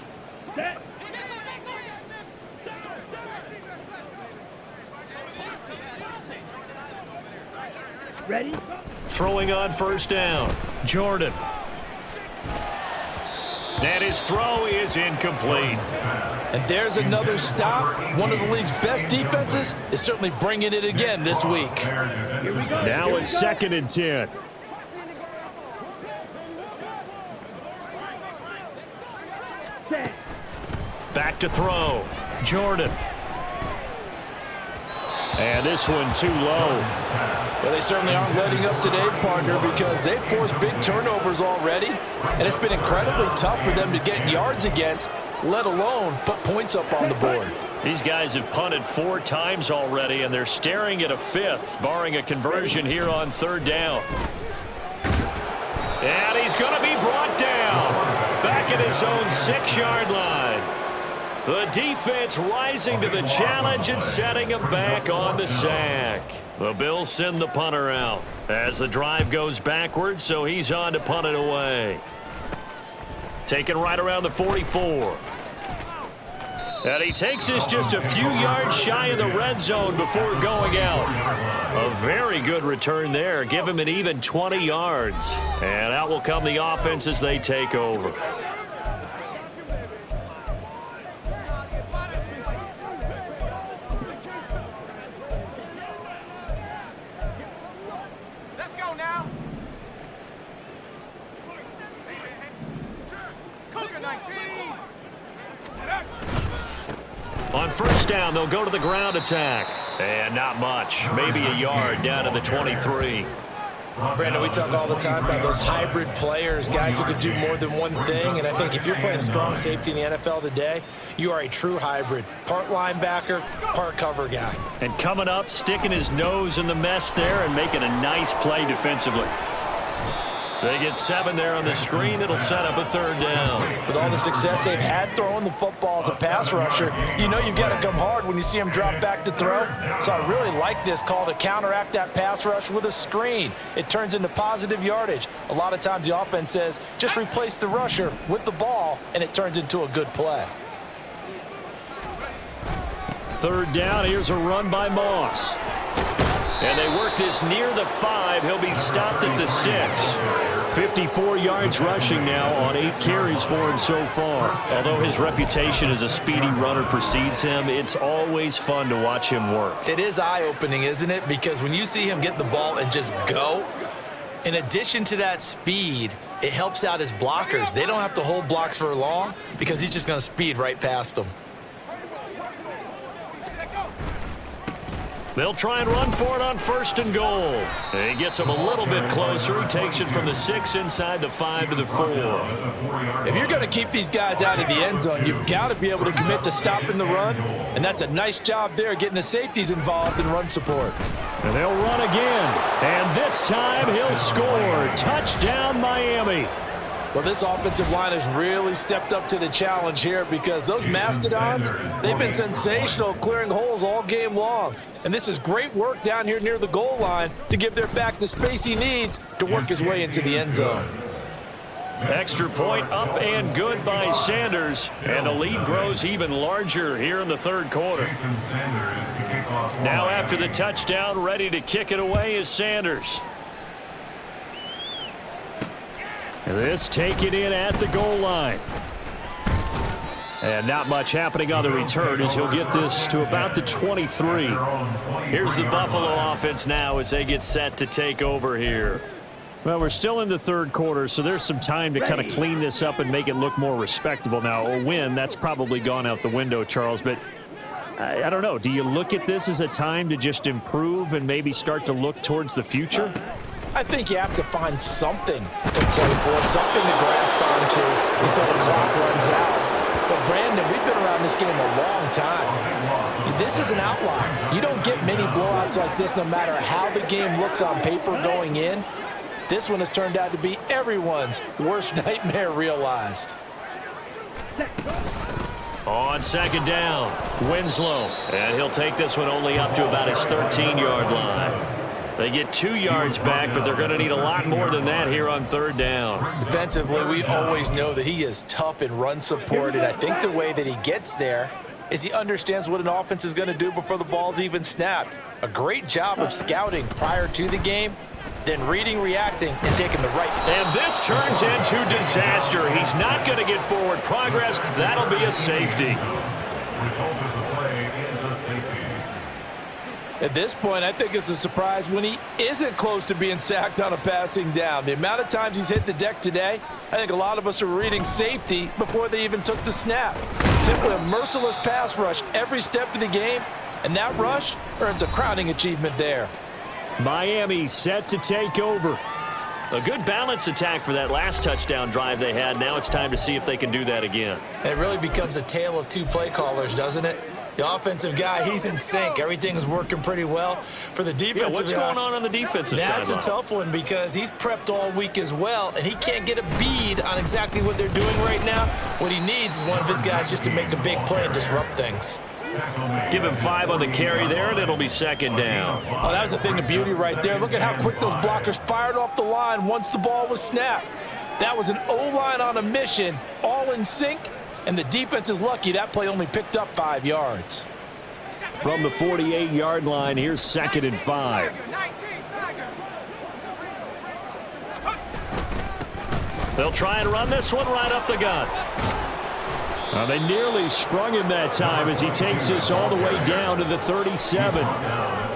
Ready? Throwing on first down. Jordan. And his throw is incomplete. And there's another stop. One of the league's best defenses is certainly bringing it again this week. Now a 2nd and 10. Back to throw. Jordan. And this one too low. Well, they certainly aren't letting up today, partner, because they've forced big turnovers already. And it's been incredibly tough for them to get yards against, let alone put points up on the board. These guys have punted 4 times already, and they're staring at a 5th, barring a conversion here on 3rd down. And he's going to be brought down back at his own 6-yard line. The defense rising to the challenge and setting him back on the sack. The Bills send the punter out as the drive goes backwards, so he's on to punt it away. Taken right around the 44. And he takes this just a few yards shy of the red zone before going out. A very good return there. Give him an even 20 yards. And out will come the offense as they take over. On first down, they'll go to the ground attack. And not much. Maybe a yard down to the 23. Brandon, we talk all the time about those hybrid players, guys who can do more than one thing. And I think if you're playing strong safety in the NFL today, you are a true hybrid. Part linebacker, part cover guy. And coming up, sticking his nose in the mess there and making a nice play defensively. They get 7 there on the screen. It'll set up a 3rd down. With all the success they've had throwing the football as a pass rusher, you know you've got to come hard when you see him drop back to throw. So I really like this call to counteract that pass rush with a screen. It turns into positive yardage. A lot of times the offense says, just replace the rusher with the ball, and it turns into a good play. 3rd down. Here's a run by Moss. And they work this near the 5. He'll be stopped at the 6. 54 yards rushing now on 8 carries for him so far. Although his reputation as a speedy runner precedes him, it's always fun to watch him work. It is eye-opening, isn't it? Because when you see him get the ball and just go, in addition to that speed, it helps out his blockers. They don't have to hold blocks for long because he's just going to speed right past them. They'll try and run for it on 1st and goal. He gets him a little bit closer. He takes it from the 6 inside the 5 to the 4. If you're going to keep these guys out of the end zone, you've got to be able to commit to stopping the run. And that's a nice job there, getting the safeties involved in run support. And they'll run again. And this time he'll score. Touchdown, Miami. Well, this offensive line has really stepped up to the challenge here because those Mastodons, they've been sensational clearing holes all game long. And this is great work down here near the goal line to give their back the space he needs to work his way into the end zone. Extra point up and good by Sanders. And the lead grows even larger here in the 3rd quarter. Now after the touchdown, ready to kick it away is Sanders. This taken in at the goal line. And not much happening on the return as he'll get this to about the 23. Here's the Buffalo offense now as they get set to take over here. Well, we're still in the third quarter, so there's some time to kind of clean this up and make it look more respectable. Now, a win, that's probably gone out the window, Charles, but I don't know. Do you look at this as a time to just improve and maybe start to look towards the future? I think you have to find something to play for, something to grasp onto until the clock runs out. But, Brandon, we've been around this game a long time. This is an outlier. You don't get many blowouts like this no matter how the game looks on paper going in. This one has turned out to be everyone's worst nightmare realized. On second down, Winslow. And he'll take this one only up to about his 13-yard line. They get 2 yards back, but they're going to need a lot more than that here on third down. Defensively, we always know that he is tough in run support, and I think the way that he gets there is he understands what an offense is going to do before the ball's even snapped. A great job of scouting prior to the game, then reading, reacting, and taking the right. And this turns into disaster. He's not going to get forward progress. That'll be a safety. At this point, I think it's a surprise when he isn't close to being sacked on a passing down. The amount of times he's hit the deck today, I think a lot of us are reading safety before they even took the snap. Simply a merciless pass rush every step of the game, and that rush earns a crowning achievement there. Miami set to take over. A good balance attack for that last touchdown drive they had. Now it's time to see if they can do that again. And it really becomes a tale of two play callers, doesn't it? The offensive guy, he's in sync. Everything is working pretty well. For the defensive what's guy, going on the defensive side? That's a tough one because he's prepped all week as well, and he can't get a bead on exactly what they're doing right now. What he needs is one of his guys just to make a big play and disrupt things. Give him 5 on the carry there, and it'll be second down. Oh, that was a thing of beauty right there. Look at how quick those blockers fired off the line once the ball was snapped. That was an O-line on a mission, all in sync, and the defense is lucky that play only picked up 5 yards. From the 48-yard line, here's 2nd and 5. They'll try and run this one right up the gut. They nearly sprung him that time as he takes this all the way down to the 37.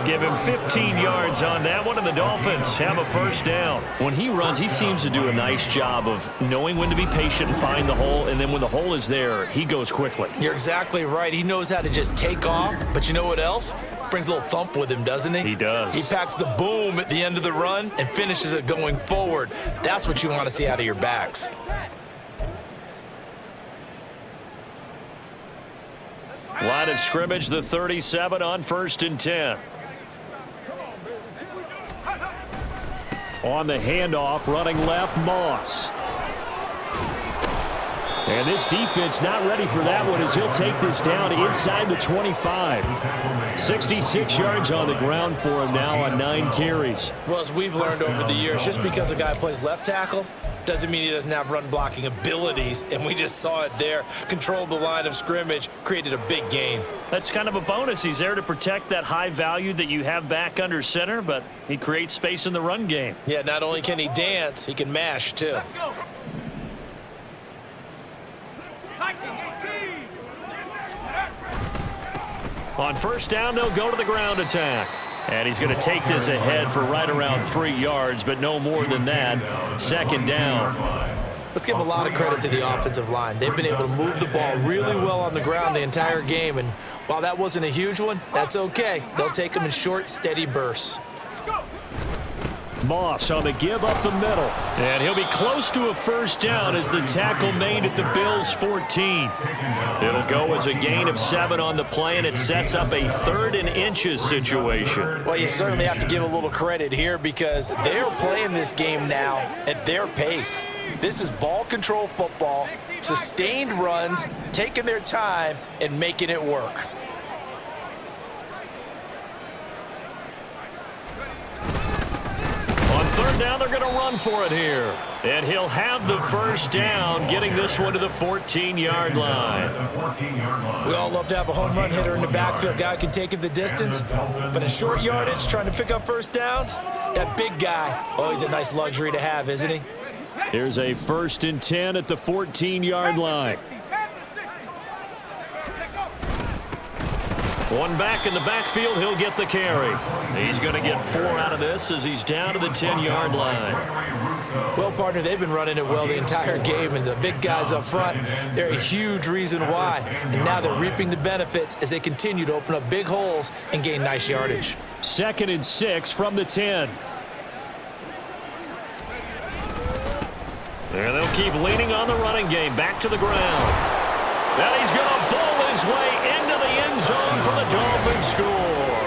Give him 15 yards on that one, and the Dolphins have a first down. When he runs, he seems to do a nice job of knowing when to be patient and find the hole, and then when the hole is there, he goes quickly. You're exactly right. He knows how to just take off, but you know what else? Brings a little thump with him, doesn't he? He does. He packs the boom at the end of the run and finishes it going forward. That's what you want to see out of your backs. Line of scrimmage, the 37 on 1st and 10. On the handoff, running left, Moss. And this defense not ready for that one as he'll take this down inside the 25. 66 yards on the ground for him now on 9 carries. Well, as we've learned over the years, just because a guy plays left tackle doesn't mean he doesn't have run blocking abilities, and we just saw it there. Controlled the line of scrimmage, created a big gain. That's kind of a bonus. He's there to protect that high value that you have back under center, but he creates space in the run game. Yeah, not only can he dance, he can mash too. On first down, they'll go to the ground attack. And he's going to take this ahead for right around 3 yards, but no more than that. 2nd down. Let's give a lot of credit to the offensive line. They've been able to move the ball really well on the ground the entire game, and while that wasn't a huge one, that's okay. They'll take them in short, steady bursts. Moss on the give up the middle. And he'll be close to a first down as the tackle made at the Bills' 14. It'll go as a gain of 7 on the play, and it sets up a 3rd and inches situation. Well, you certainly have to give a little credit here because they're playing this game now at their pace. This is ball control football, sustained runs, taking their time, and making it work. On 3rd down, they're going to run for it here. And he'll have the first down, getting this one to the 14-yard line. We all love to have a home run hitter in the backfield. Guy can take it the distance. But in short yardage, trying to pick up first downs, that big guy, always a nice luxury to have, isn't he? Here's a 1st and 10 at the 14-yard line. One back in the backfield, he'll get the carry. He's going to get 4 out of this as he's down to the 10-yard line. Well, partner, they've been running it well the entire game, and the big guys up front, they're a huge reason why. And now they're reaping the benefits as they continue to open up big holes and gain nice yardage. 2nd and 6 from the 10. And they'll keep leaning on the running game. Back to the ground. And he's going to bowl his way into the end zone for the Dolphins score.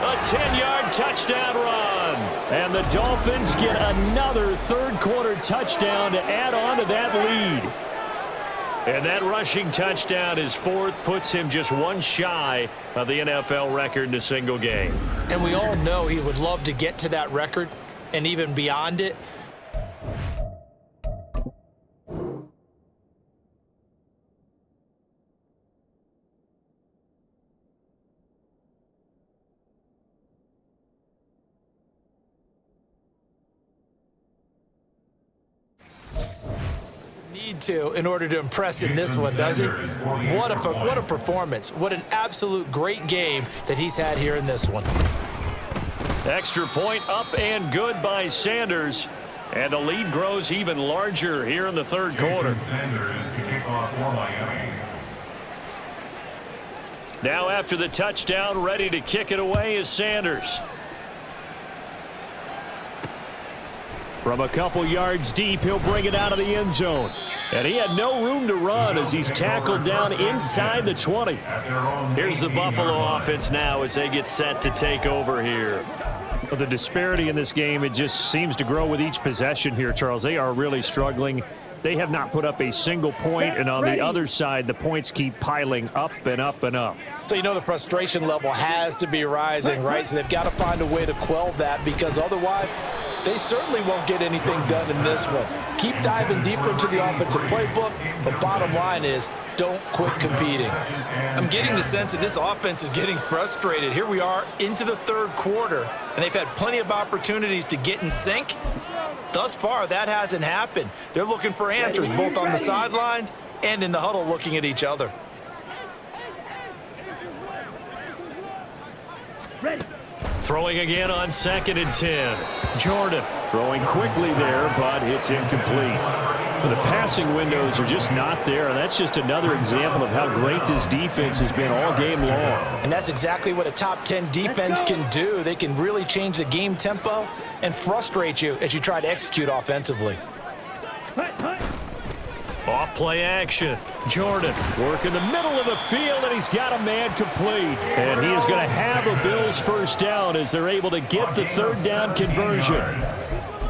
A 10-yard touchdown run. And the Dolphins get another third-quarter touchdown to add on to that lead. And that rushing touchdown, his 4th, puts him just 1 shy of the NFL record in a single game. And we all know he would love to get to that record and even beyond it. To in order to impress in this one, does he? What a performance. What an absolute great game that he's had here in this one. Extra point up and good by Sanders. And the lead grows even larger here in the third quarter. Now after the touchdown, ready to kick it away is Sanders. From a couple yards deep, he'll bring it out of the end zone. And he had no room to run as he's tackled down inside the 20. Here's the Buffalo offense now as they get set to take over here. The disparity in this game, it just seems to grow with each possession here, Charles. They are really struggling. They have not put up a single point, and on the other side, the points keep piling up and up and up. So you know the frustration level has to be rising, right? So they've got to find a way to quell that, because otherwise they certainly won't get anything done in this one. Keep diving deeper into the offensive playbook, but bottom line is don't quit competing. I'm getting the sense that this offense is getting frustrated. Here we are into the third quarter, and they've had plenty of opportunities to get in sync. Thus far, that hasn't happened. They're looking for answers both on the sidelines and in the huddle looking at each other. Ready. Throwing again on 2nd and 10. Jordan throwing quickly there, but it's incomplete. The passing windows are just not there, and that's just another example of how great this defense has been all game long. And that's exactly what a top 10 defense can do. They can really change the game tempo and frustrate you as you try to execute offensively. Off play action. Jordan working the middle of the field, and he's got a man complete. And he is going to have a Bills first down as they're able to get the third down conversion.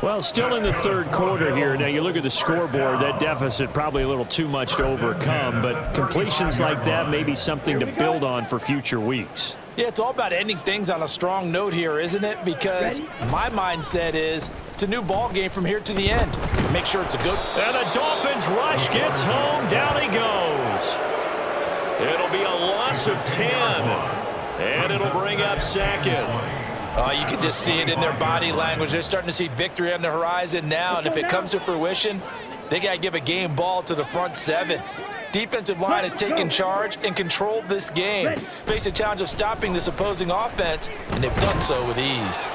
Well, still in the third quarter here. Now, you look at the scoreboard, that deficit probably a little too much to overcome, but completions like that may be something to build on for future weeks. Yeah, it's all about ending things on a strong note here, isn't it? Because my mindset is it's a new ball game from here to the end. Make sure it's a good. And the Dolphins rush gets home. Down he goes. It'll be a loss of 10. And it'll bring up 2nd. You can just see it in their body language. They're starting to see victory on the horizon now. And if it comes to fruition, they got to give a game ball to the front 7. Defensive line has taken charge and controlled this game. Face a challenge of stopping this opposing offense, and they've done so with ease.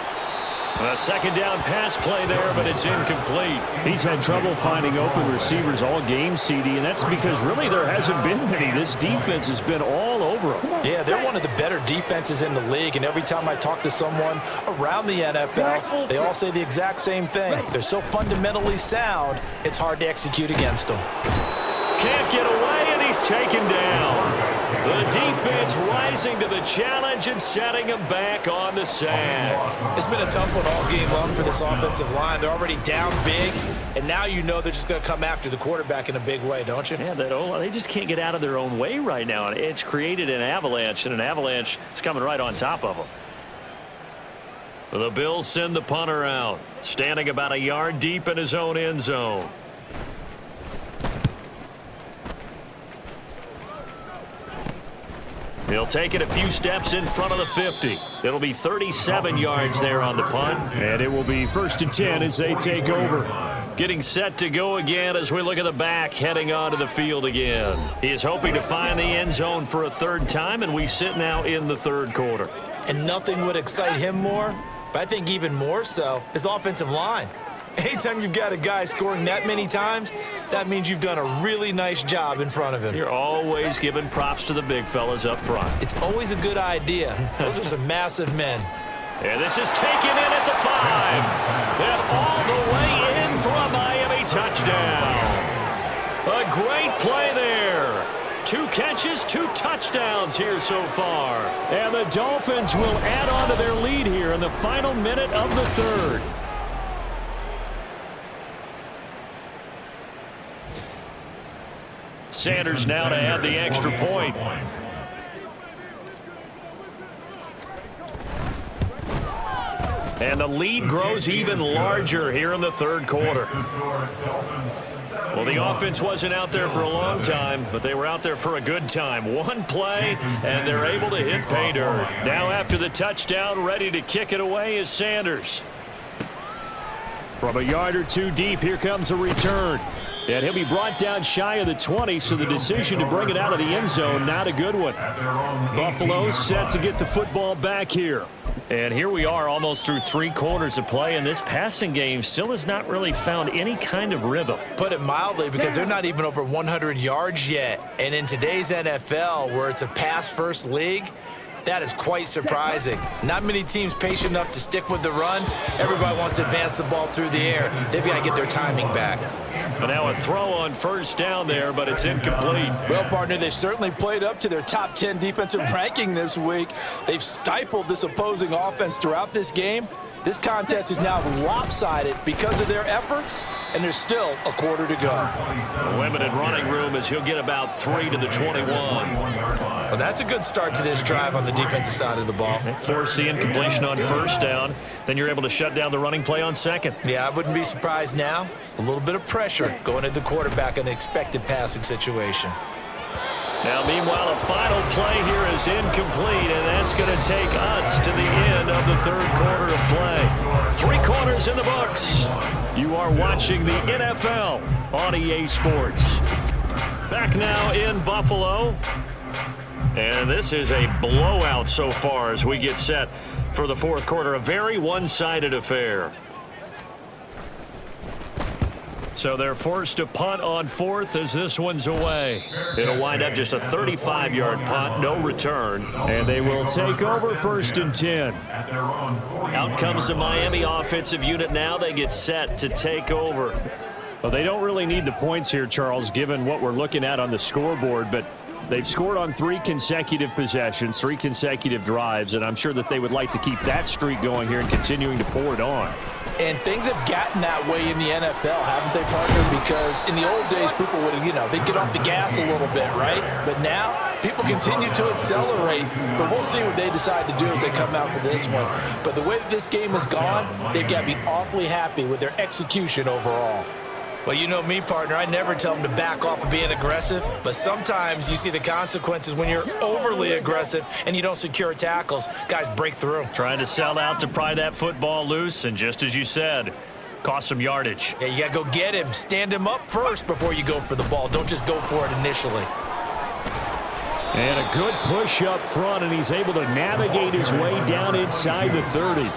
A second down pass play there, but it's incomplete. He's had trouble finding open receivers all game, CD, and that's because really there hasn't been many. This defense has been all over them. Yeah, they're one of the better defenses in the league, and every time I talk to someone around the NFL, they all say the exact same thing. They're so fundamentally sound, it's hard to execute against them. Can't get away, and he's taken down. The defense rising to the challenge and setting him back on the sack. It's been a tough one all game long for this offensive line. They're already down big, and now you know they're just going to come after the quarterback in a big way, don't you? Yeah, they just can't get out of their own way right now. It's created an avalanche, and an avalanche is coming right on top of them. The Bills send the punter out, standing about a yard deep in his own end zone. He'll take it a few steps in front of the 50. It'll be 37 yards there on the punt. And it will be 1st and 10 as they take over. getting set to go again as we look at the back heading onto the field again. He is hoping to find the end zone for a third time, and we sit now in the third quarter. And nothing would excite him more, but I think even more so, his offensive line. Anytime you've got a guy scoring that many times, that means you've done a really nice job in front of him. You're always giving props to the big fellas up front. It's always a good idea. Those are some massive men. And this is taken in at the 5. And all the way in for a Miami touchdown. A great play there. 2 catches, 2 touchdowns here so far. And the Dolphins will add on to their lead here in the final minute of the third. Sanders now to add the extra point. And the lead grows even larger here in the third quarter. Well, the offense wasn't out there for a long time, but they were out there for a good time. One play, and they're able to hit pay dirt. Now after the touchdown, ready to kick it away is Sanders. From a yard or 2 deep, here comes a return. And he'll be brought down shy of the 20, so the decision to bring it out of the end zone, not a good one. Buffalo set to get the football back here. And here we are almost through 3 quarters of play, and this passing game still has not really found any kind of rhythm. Put it mildly, because they're not even over 100 yards yet. And in today's NFL, where it's a pass-first league, that is quite surprising. Not many teams patient enough to stick with the run. Everybody wants to advance the ball through the air. They've got to get their timing back. But now a throw on first down there, but it's incomplete. Well, partner, they've certainly played up to their top 10 defensive ranking this week. They've stifled this opposing offense throughout this game. This contest is now lopsided because of their efforts, and there's still a quarter to go. Limited running room as he'll get about 3 to the 21. Well, that's a good start to this drive on the defensive side of the ball. Force the incompletion on first down. Then you're able to shut down the running play on second. Yeah, I wouldn't be surprised now. A little bit of pressure going at the quarterback in an expected passing situation. Now, meanwhile, a final play here is incomplete, and that's going to take us to the end of the third quarter of play. 3 quarters in the books. You are watching the NFL on EA Sports. Back now in Buffalo. And this is a blowout so far as we get set for the fourth quarter. A very one-sided affair. So they're forced to punt on fourth as this one's away. It'll wind up just a 35-yard punt, no return. And they will take over 1st and 10. Out comes the Miami offensive unit now. They get set to take over. Well, they don't really need the points here, Charles, given what we're looking at on the scoreboard, but they've scored on 3 consecutive possessions, 3 consecutive drives, and I'm sure that they would like to keep that streak going here and continuing to pour it on. And things have gotten that way in the NFL, haven't they, partner? Because in the old days, people would, they'd get off the gas a little bit, right? But now, people continue to accelerate, but we'll see what they decide to do as they come out for this one. But the way that this game has gone, they've got to be awfully happy with their execution overall. Well, you know me, partner. I never tell them to back off of being aggressive, but sometimes you see the consequences when you're overly aggressive and you don't secure tackles. Guys break through. Trying to sell out to pry that football loose, and just as you said, cost some yardage. Yeah, you got to go get him. Stand him up first before you go for the ball. Don't just go for it initially. And a good push up front, and he's able to navigate his way down inside the 30.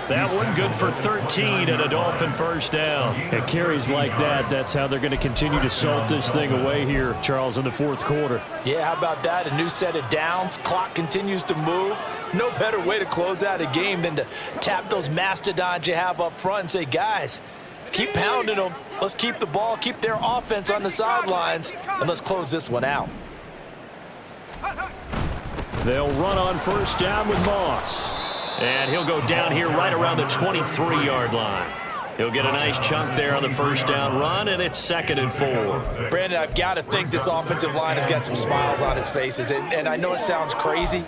That one good for 13 and a Dolphin first down. It carries like that. That's how they're going to continue to salt this thing away here, Charles, in the fourth quarter. Yeah, how about that? A new set of downs. Clock continues to move. No better way to close out a game than to tap those mastodons you have up front and say, guys, keep pounding them. Let's keep the ball, keep their offense on the sidelines, and let's close this one out. They'll run on first down with Moss. And he'll go down here right around the 23-yard line. He'll get a nice chunk there on the first down run, and it's 2nd and 4. Brandon, I've got to think this offensive line has got some smiles on its faces. And I know it sounds crazy,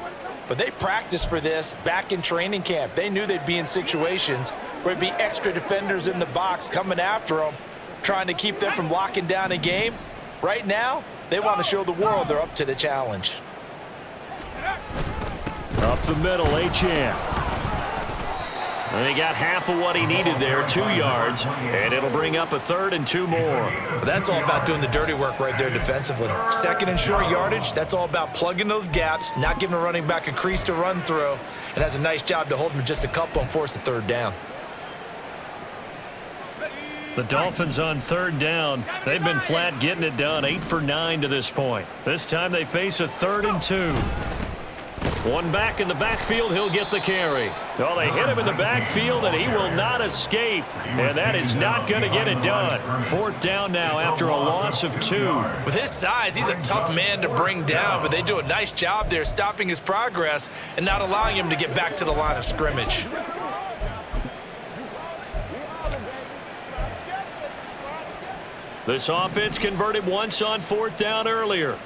but they practiced for this back in training camp. They knew they'd be in situations where there'd be extra defenders in the box coming after them, trying to keep them from locking down a game. Right now, they want to show the world they're up to the challenge. Up the middle, Achane. And he got half of what he needed there, 2 yards, and it'll bring up a 3rd and 2 more. Well, that's all about doing the dirty work right there defensively. 2nd and short yardage, that's all about plugging those gaps, not giving a running back a crease to run through, and has a nice job to hold him just a couple and force a 3rd down. The Dolphins on 3rd down. They've been flat getting it done, 8 for 9 to this point. This time they face a 3rd and 2. One back in the backfield, he'll get the carry. Well, they hit him in the backfield, and he will not escape. And that is not going to get it done. 4th down now after a loss of 2. With his size, he's a tough man to bring down, but they do a nice job there stopping his progress and not allowing him to get back to the line of scrimmage. This offense converted once on 4th down earlier.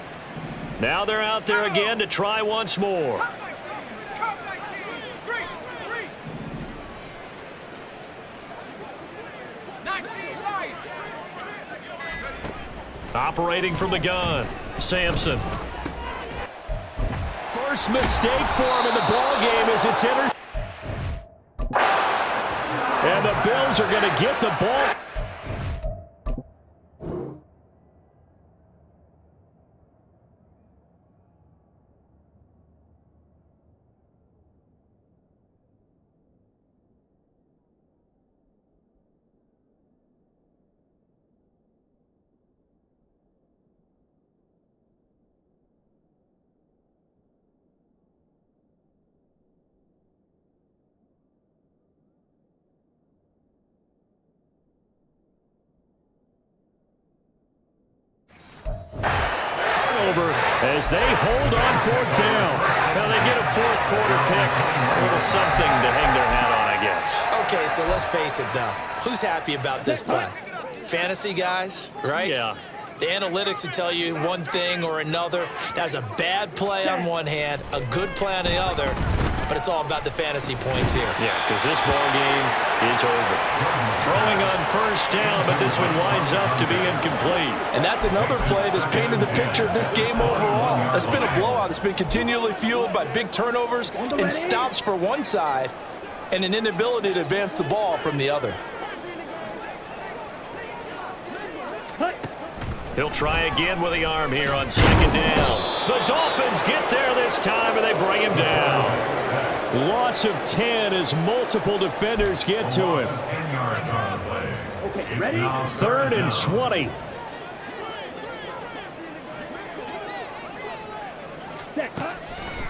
Now they're out there again to try once more. Operating from the gun, Sampson. First mistake for him in the ball game as it's entered. And the Bills are going to get the ball. As they hold on 4th down. Now they get a 4th quarter pick. A little something to hang their hat on, I guess. Okay, so let's face it, though. Who's happy about this play? Fantasy guys, right? Yeah. The analytics will tell you one thing or another. That's a bad play on one hand, a good play on the other, but it's all about the fantasy points here. Yeah, because this ball game is over. Throwing on 1st down, but this one winds up to be incomplete. And that's another play that's painted the picture of this game overall. That's been a blowout. It's been continually fueled by big turnovers and stops for one side and an inability to advance the ball from the other. He'll try again with the arm here on 2nd down. The Dolphins get there this time, and they bring him down. Loss of 10 as multiple defenders get to him. 10 yards on the play. Okay, ready? 3rd and 20.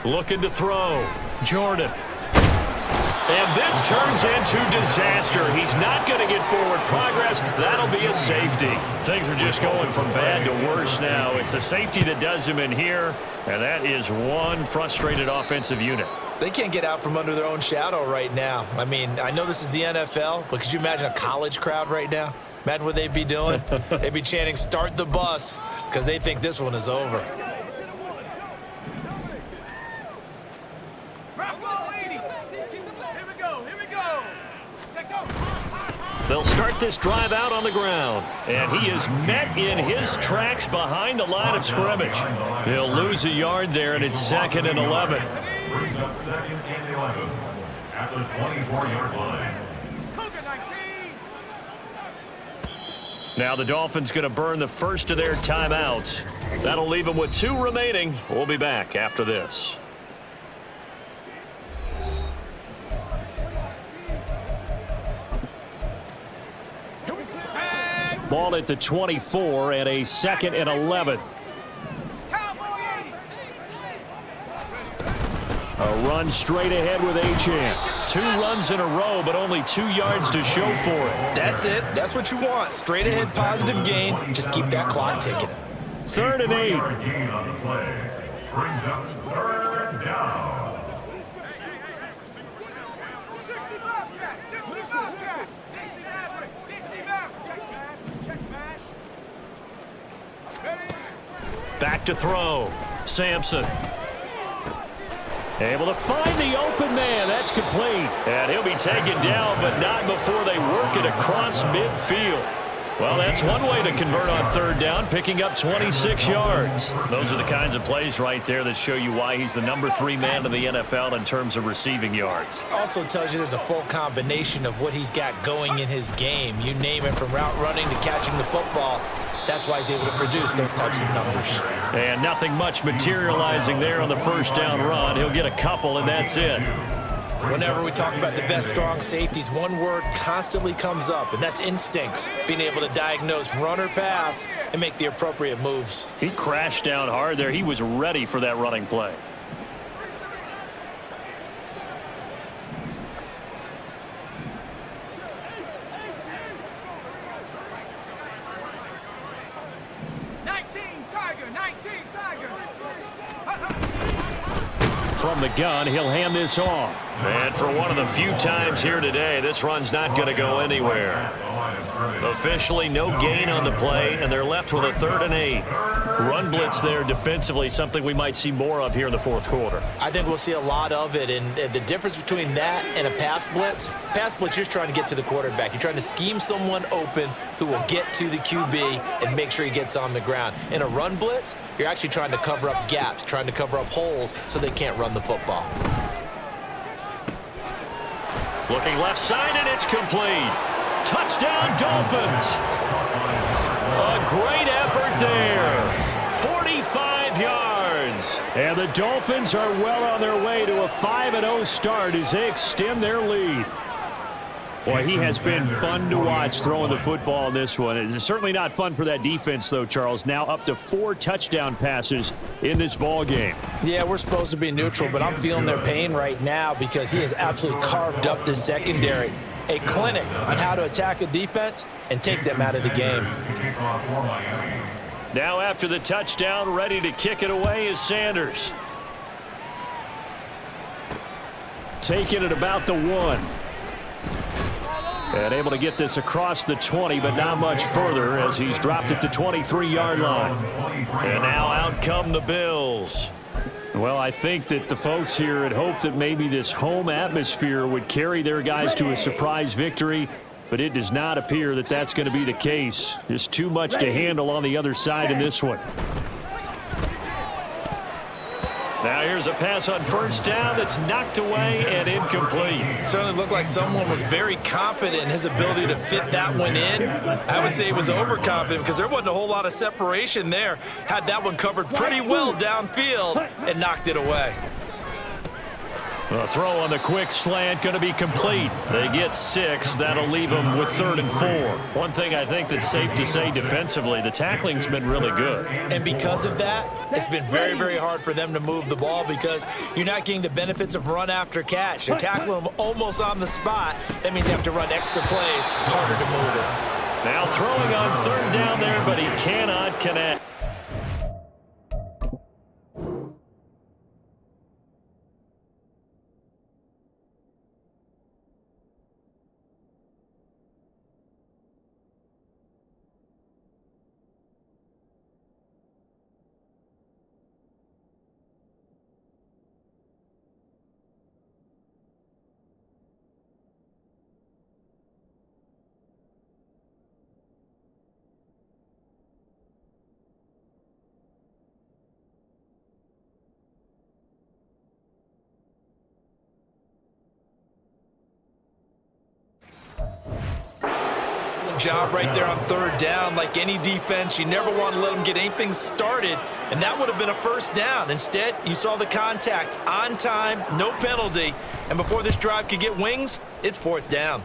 Looking to throw. Jordan. And this turns into disaster. He's not going to get forward progress. That'll be a safety. Things are just going from bad to worse now. It's a safety that does him in here, and that is one frustrated offensive unit. They can't get out from under their own shadow right now. I mean, I know this is the NFL, but could you imagine a college crowd right now? Imagine what they'd be doing. They'd be chanting, "Start the bus," because they think this one is over. They'll start this drive out on the ground, and he is met in his tracks behind the line of scrimmage. He'll lose a yard there, and it's 2nd and 11. Brings up 2nd and 11 at the 24-yard line. Now the Dolphins going to burn the first of their timeouts. That'll leave them with 2 remaining. We'll be back after this. Ball at the 24 and a 2nd and 11. A run straight ahead with Achane. 2 runs in a row, but only 2 yards to show for it. That's it. That's what you want. Straight ahead positive gain. Just keep that clock ticking. 3rd and 8. Gain on the play. Brings up 3rd down. Back to throw. Sampson. Able to find the open man. That's complete. And he'll be taken down, but not before they work it across midfield. Well, that's one way to convert on third down, picking up 26 yards. Those are the kinds of plays right there that show you why he's the number 3 man in the NFL in terms of receiving yards. Also tells you there's a full combination of what he's got going in his game. You name it, from route running to catching the football. That's why he's able to produce those types of numbers. And nothing much materializing there on the first down run. He'll get a couple, and that's it. Whenever we talk about the best strong safeties, one word constantly comes up, and that's instincts. Being able to diagnose run or pass and make the appropriate moves. He crashed down hard there. He was ready for that running play. From the gun, he'll hand this off. And for one of the few times here today, this run's not going to go anywhere. Officially no gain on the play, and they're left with a 3rd and 8. Run blitz there defensively, something we might see more of here in the fourth quarter. I think we'll see a lot of it, and the difference between that and a pass blitz, you're just trying to get to the quarterback. You're trying to scheme someone open who will get to the QB and make sure he gets on the ground. In a run blitz, you're actually trying to cover up gaps, trying to cover up holes so they can't run the football. Looking left side, and it's complete. Touchdown, Dolphins. A great effort there. 45 yards. And the Dolphins are well on their way to a 5-0 start as they extend their lead. Boy, he has been fun to watch throwing the football in this one. It's certainly not fun for that defense, though, Charles. Now up to 4 touchdown passes in this ball game. Yeah, we're supposed to be neutral, but I'm feeling their pain right now because he has absolutely carved up this secondary. A clinic on how to attack a defense and take them out of the game. Now after the touchdown, ready to kick it away is Sanders. Taking it about the 1. And able to get this across the 20, but not much further as he's dropped it to 23-yard line. And now out come the Bills. Well, I think that the folks here had hoped that maybe this home atmosphere would carry their guys to a surprise victory, but it does not appear that that's going to be the case. Just too much to handle on the other side in this one. Now here's a pass on first down that's knocked away and incomplete. Certainly looked like someone was very confident in his ability to fit that one in. I would say he was overconfident because there wasn't a whole lot of separation there. Had that one covered pretty well downfield and knocked it away. A throw on the quick slant going to be complete. They get 6. That'll leave them with 3rd and 4. One thing I think that's safe to say defensively, the tackling's been really good. And because of that, it's been very, very hard for them to move the ball because you're not getting the benefits of run after catch. They're tackling them almost on the spot. That means they have to run extra plays, harder to move it. Now throwing on 3rd down there, but he cannot connect. Job right there on 3rd down. Like any defense, you never want to let them get anything started, and that would have been a 1st down. Instead, you saw the contact on time, no penalty, and before this drive could get wings, it's 4th down.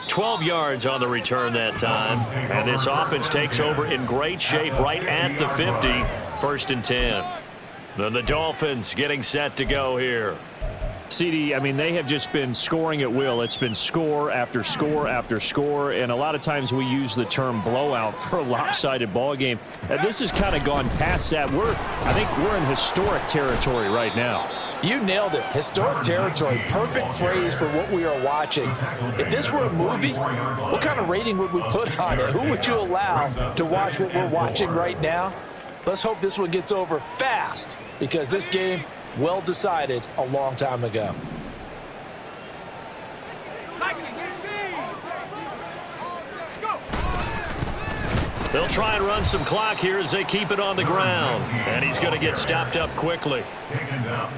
$12 yards on the return that time, and this offense takes over in great shape right at the 50, 1st and 10. Then the Dolphins getting set to go here. CD, I mean, they have just been scoring at will. It's been score after score after score, and a lot of times we use the term blowout for a lopsided ball game. And this has kind of gone past that. I think we're in historic territory right now. You nailed it. Historic territory. Perfect phrase for what we are watching. If this were a movie, what kind of rating would we put on it? Who would you allow to watch what we're watching right now? Let's hope this one gets over fast, because this game well decided a long time ago. They'll try and run some clock here as they keep it on the ground. And he's going to get stopped up quickly. Taken down.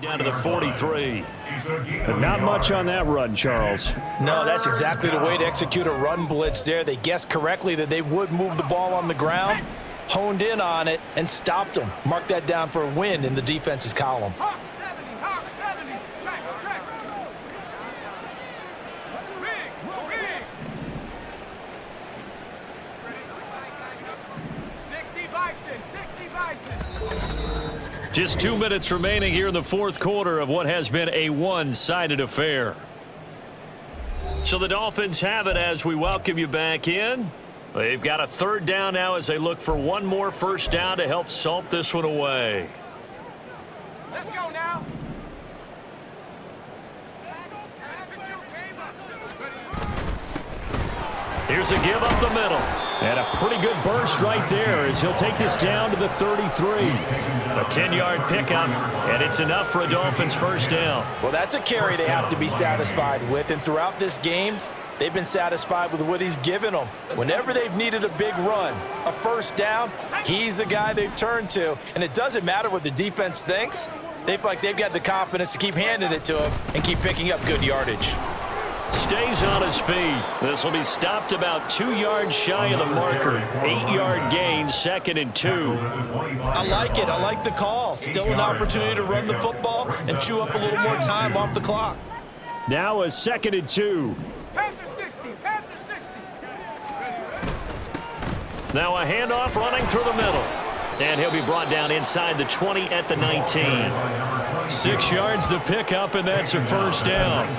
Down to the 43. But not much on that run, Charles. No, that's exactly the way to execute a run blitz there. They guessed correctly that they would move the ball on the ground, honed in on it, and stopped them. Mark that down for a win in the defense's column. Hawk 70, Hawk 70. Track. Big. 60 Bison. Just 2 minutes remaining here in the fourth quarter of what has been a one-sided affair. So the Dolphins have it as we welcome you back in. They've got a third down now as they look for one more first down to help salt this one away. Let's go now. Here's a give up the middle. And a pretty good burst right there as he'll take this down to the 33. A 10-yard pickup, and it's enough for a Dolphins first down. Well, that's a carry they have to be satisfied with, and throughout this game, they've been satisfied with what he's given them. Whenever they've needed a big run, a first down, he's the guy they've turned to. And it doesn't matter what the defense thinks. They feel like they've got the confidence to keep handing it to him and keep picking up good yardage. Stays on his feet. This will be stopped about 2 yards shy of the marker. 8-yard gain, 2nd and 2. I like it. I like the call. Still an opportunity to run the football and chew up a little more time off the clock. Now a 2nd and 2. Panther 60. Now a handoff running through the middle. And he'll be brought down inside the 20 at the 19. 6 yards the pickup, and that's a first down.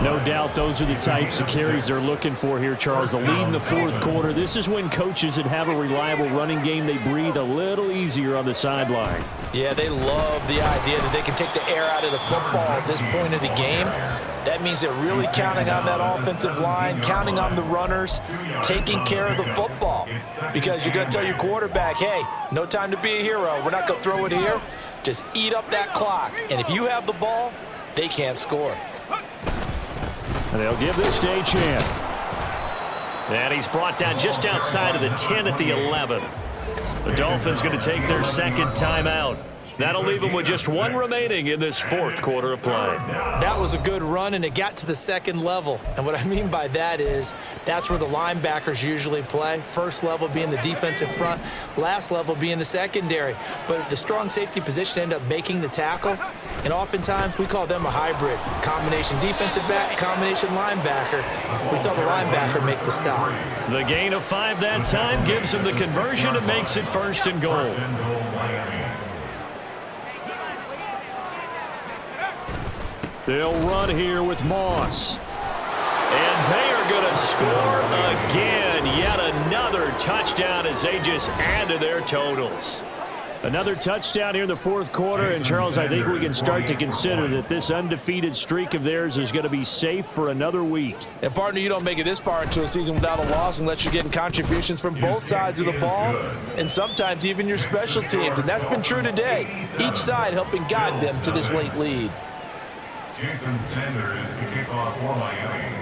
No doubt those are the types of carries they're looking for here, Charles. The lead in the fourth quarter. This is when coaches that have a reliable running game, they breathe a little easier on the sideline. Yeah, they love the idea that they can take the air out of the football at this point of the game. That means they're really counting on that offensive line, counting on the runners, taking care of the football. Because you're going to tell your quarterback, hey, no time to be a hero. We're not going to throw it here. Just eat up that clock. And if you have the ball, they can't score. And they'll give this to a chance. And he's brought down just outside of the 10 at the 11. The Dolphins going to take their second timeout. That'll leave them with just one remaining in this fourth quarter of play. That was a good run, and it got to the second level. And what I mean by that is that's where the linebackers usually play. First level being the defensive front, last level being the secondary. But the strong safety position ended up making the tackle, and oftentimes we call them a hybrid. Combination defensive back, combination linebacker. We saw the linebacker make the stop. The gain of 5 that time gives him the conversion and makes it 1st and goal. They'll run here with Moss. And they are going to score again. Yet another touchdown as they just add to their totals. Another touchdown here in the fourth quarter. And, Charles, I think we can start to consider that this undefeated streak of theirs is going to be safe for another week. And, partner, you don't make it this far into a season without a loss unless you're getting contributions from both sides of the ball and sometimes even your special teams. And that's been true today. Each side helping guide them to this late lead. Jason Sanders to kick off for Miami.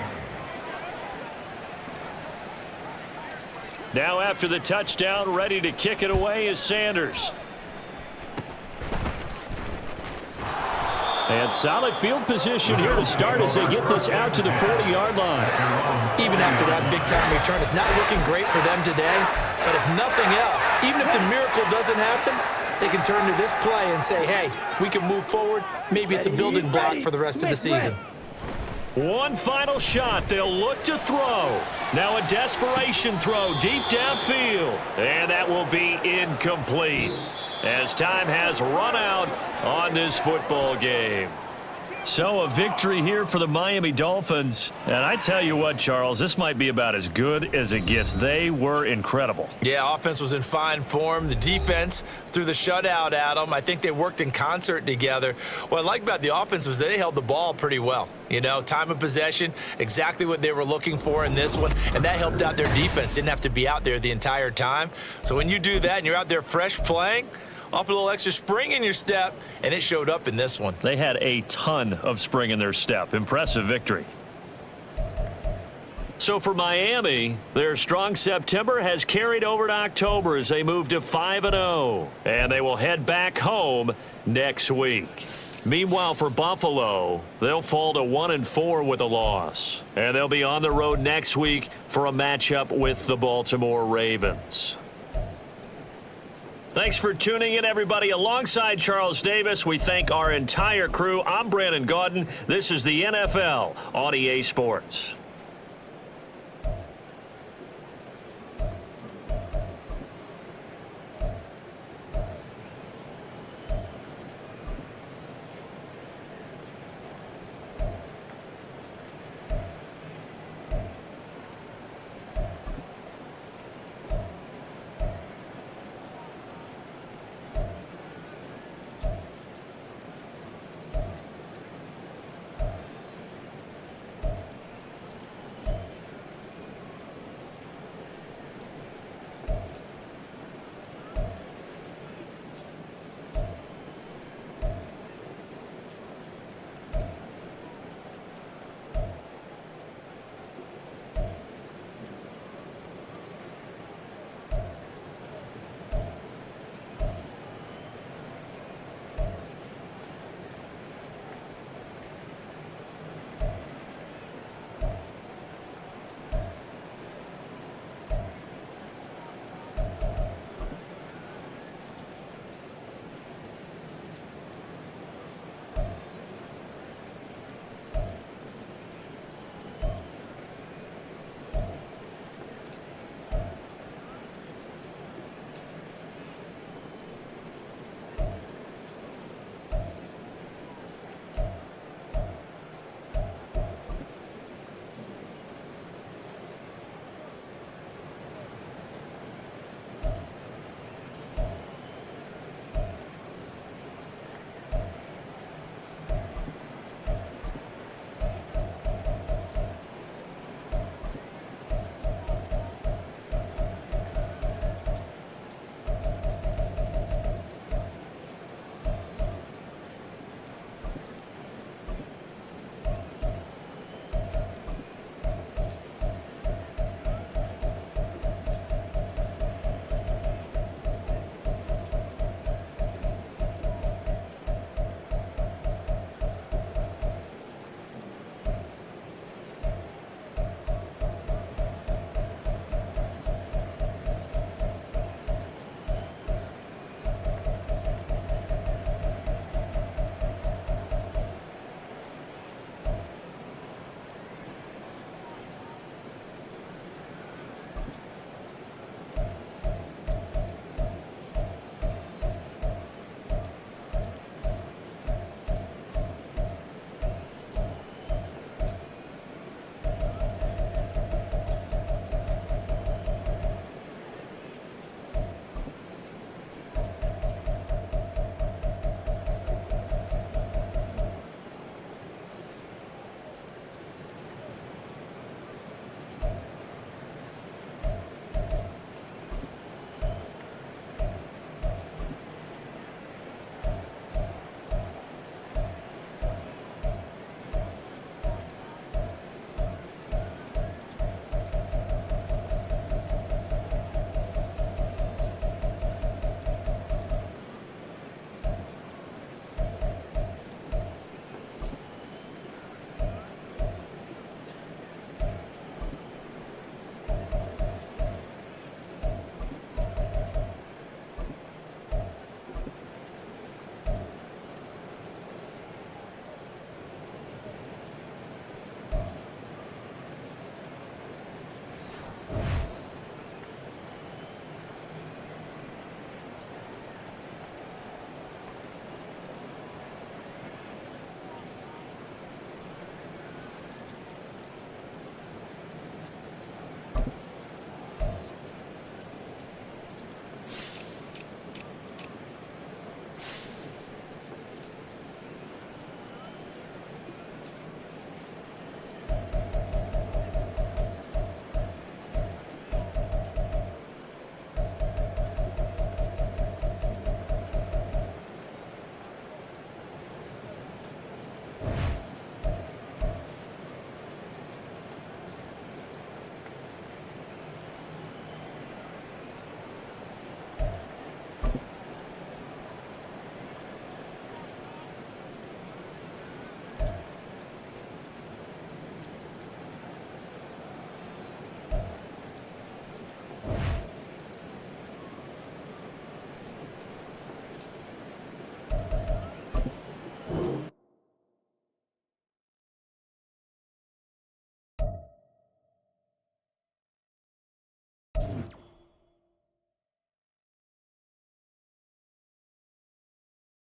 Now after the touchdown, ready to kick it away is Sanders. And solid field position here to start as they get this out to the 40-yard line. Even after that big-time return, it's not looking great for them today. But if nothing else, even if the miracle doesn't happen, they can turn to this play and say, hey, we can move forward. Maybe it's a building block for the rest of the season. One final shot. They'll look to throw. Now a desperation throw deep downfield. And that will be incomplete as time has run out on this football game. So a victory here for the Miami Dolphins. And I tell you what, Charles, this might be about as good as it gets. They were incredible. Yeah, offense was in fine form. The defense threw the shutout at them. I think they worked in concert together. What I like about the offense was they held the ball pretty well. You know, time of possession, exactly what they were looking for in this one. And that helped out their defense. Didn't have to be out there the entire time. So when you do that and you're out there fresh playing, off a little extra spring in your step, and it showed up in this one. They had a ton of spring in their step. Impressive victory. So for Miami, their strong September has carried over to October as they move to 5-0, and they will head back home next week. Meanwhile, for Buffalo, they'll fall to 1-4 with a loss, and they'll be on the road next week for a matchup with the Baltimore Ravens. Thanks for tuning in, everybody. Alongside Charles Davis, we thank our entire crew. I'm Brandon Gaudin. This is the NFL on EA Sports.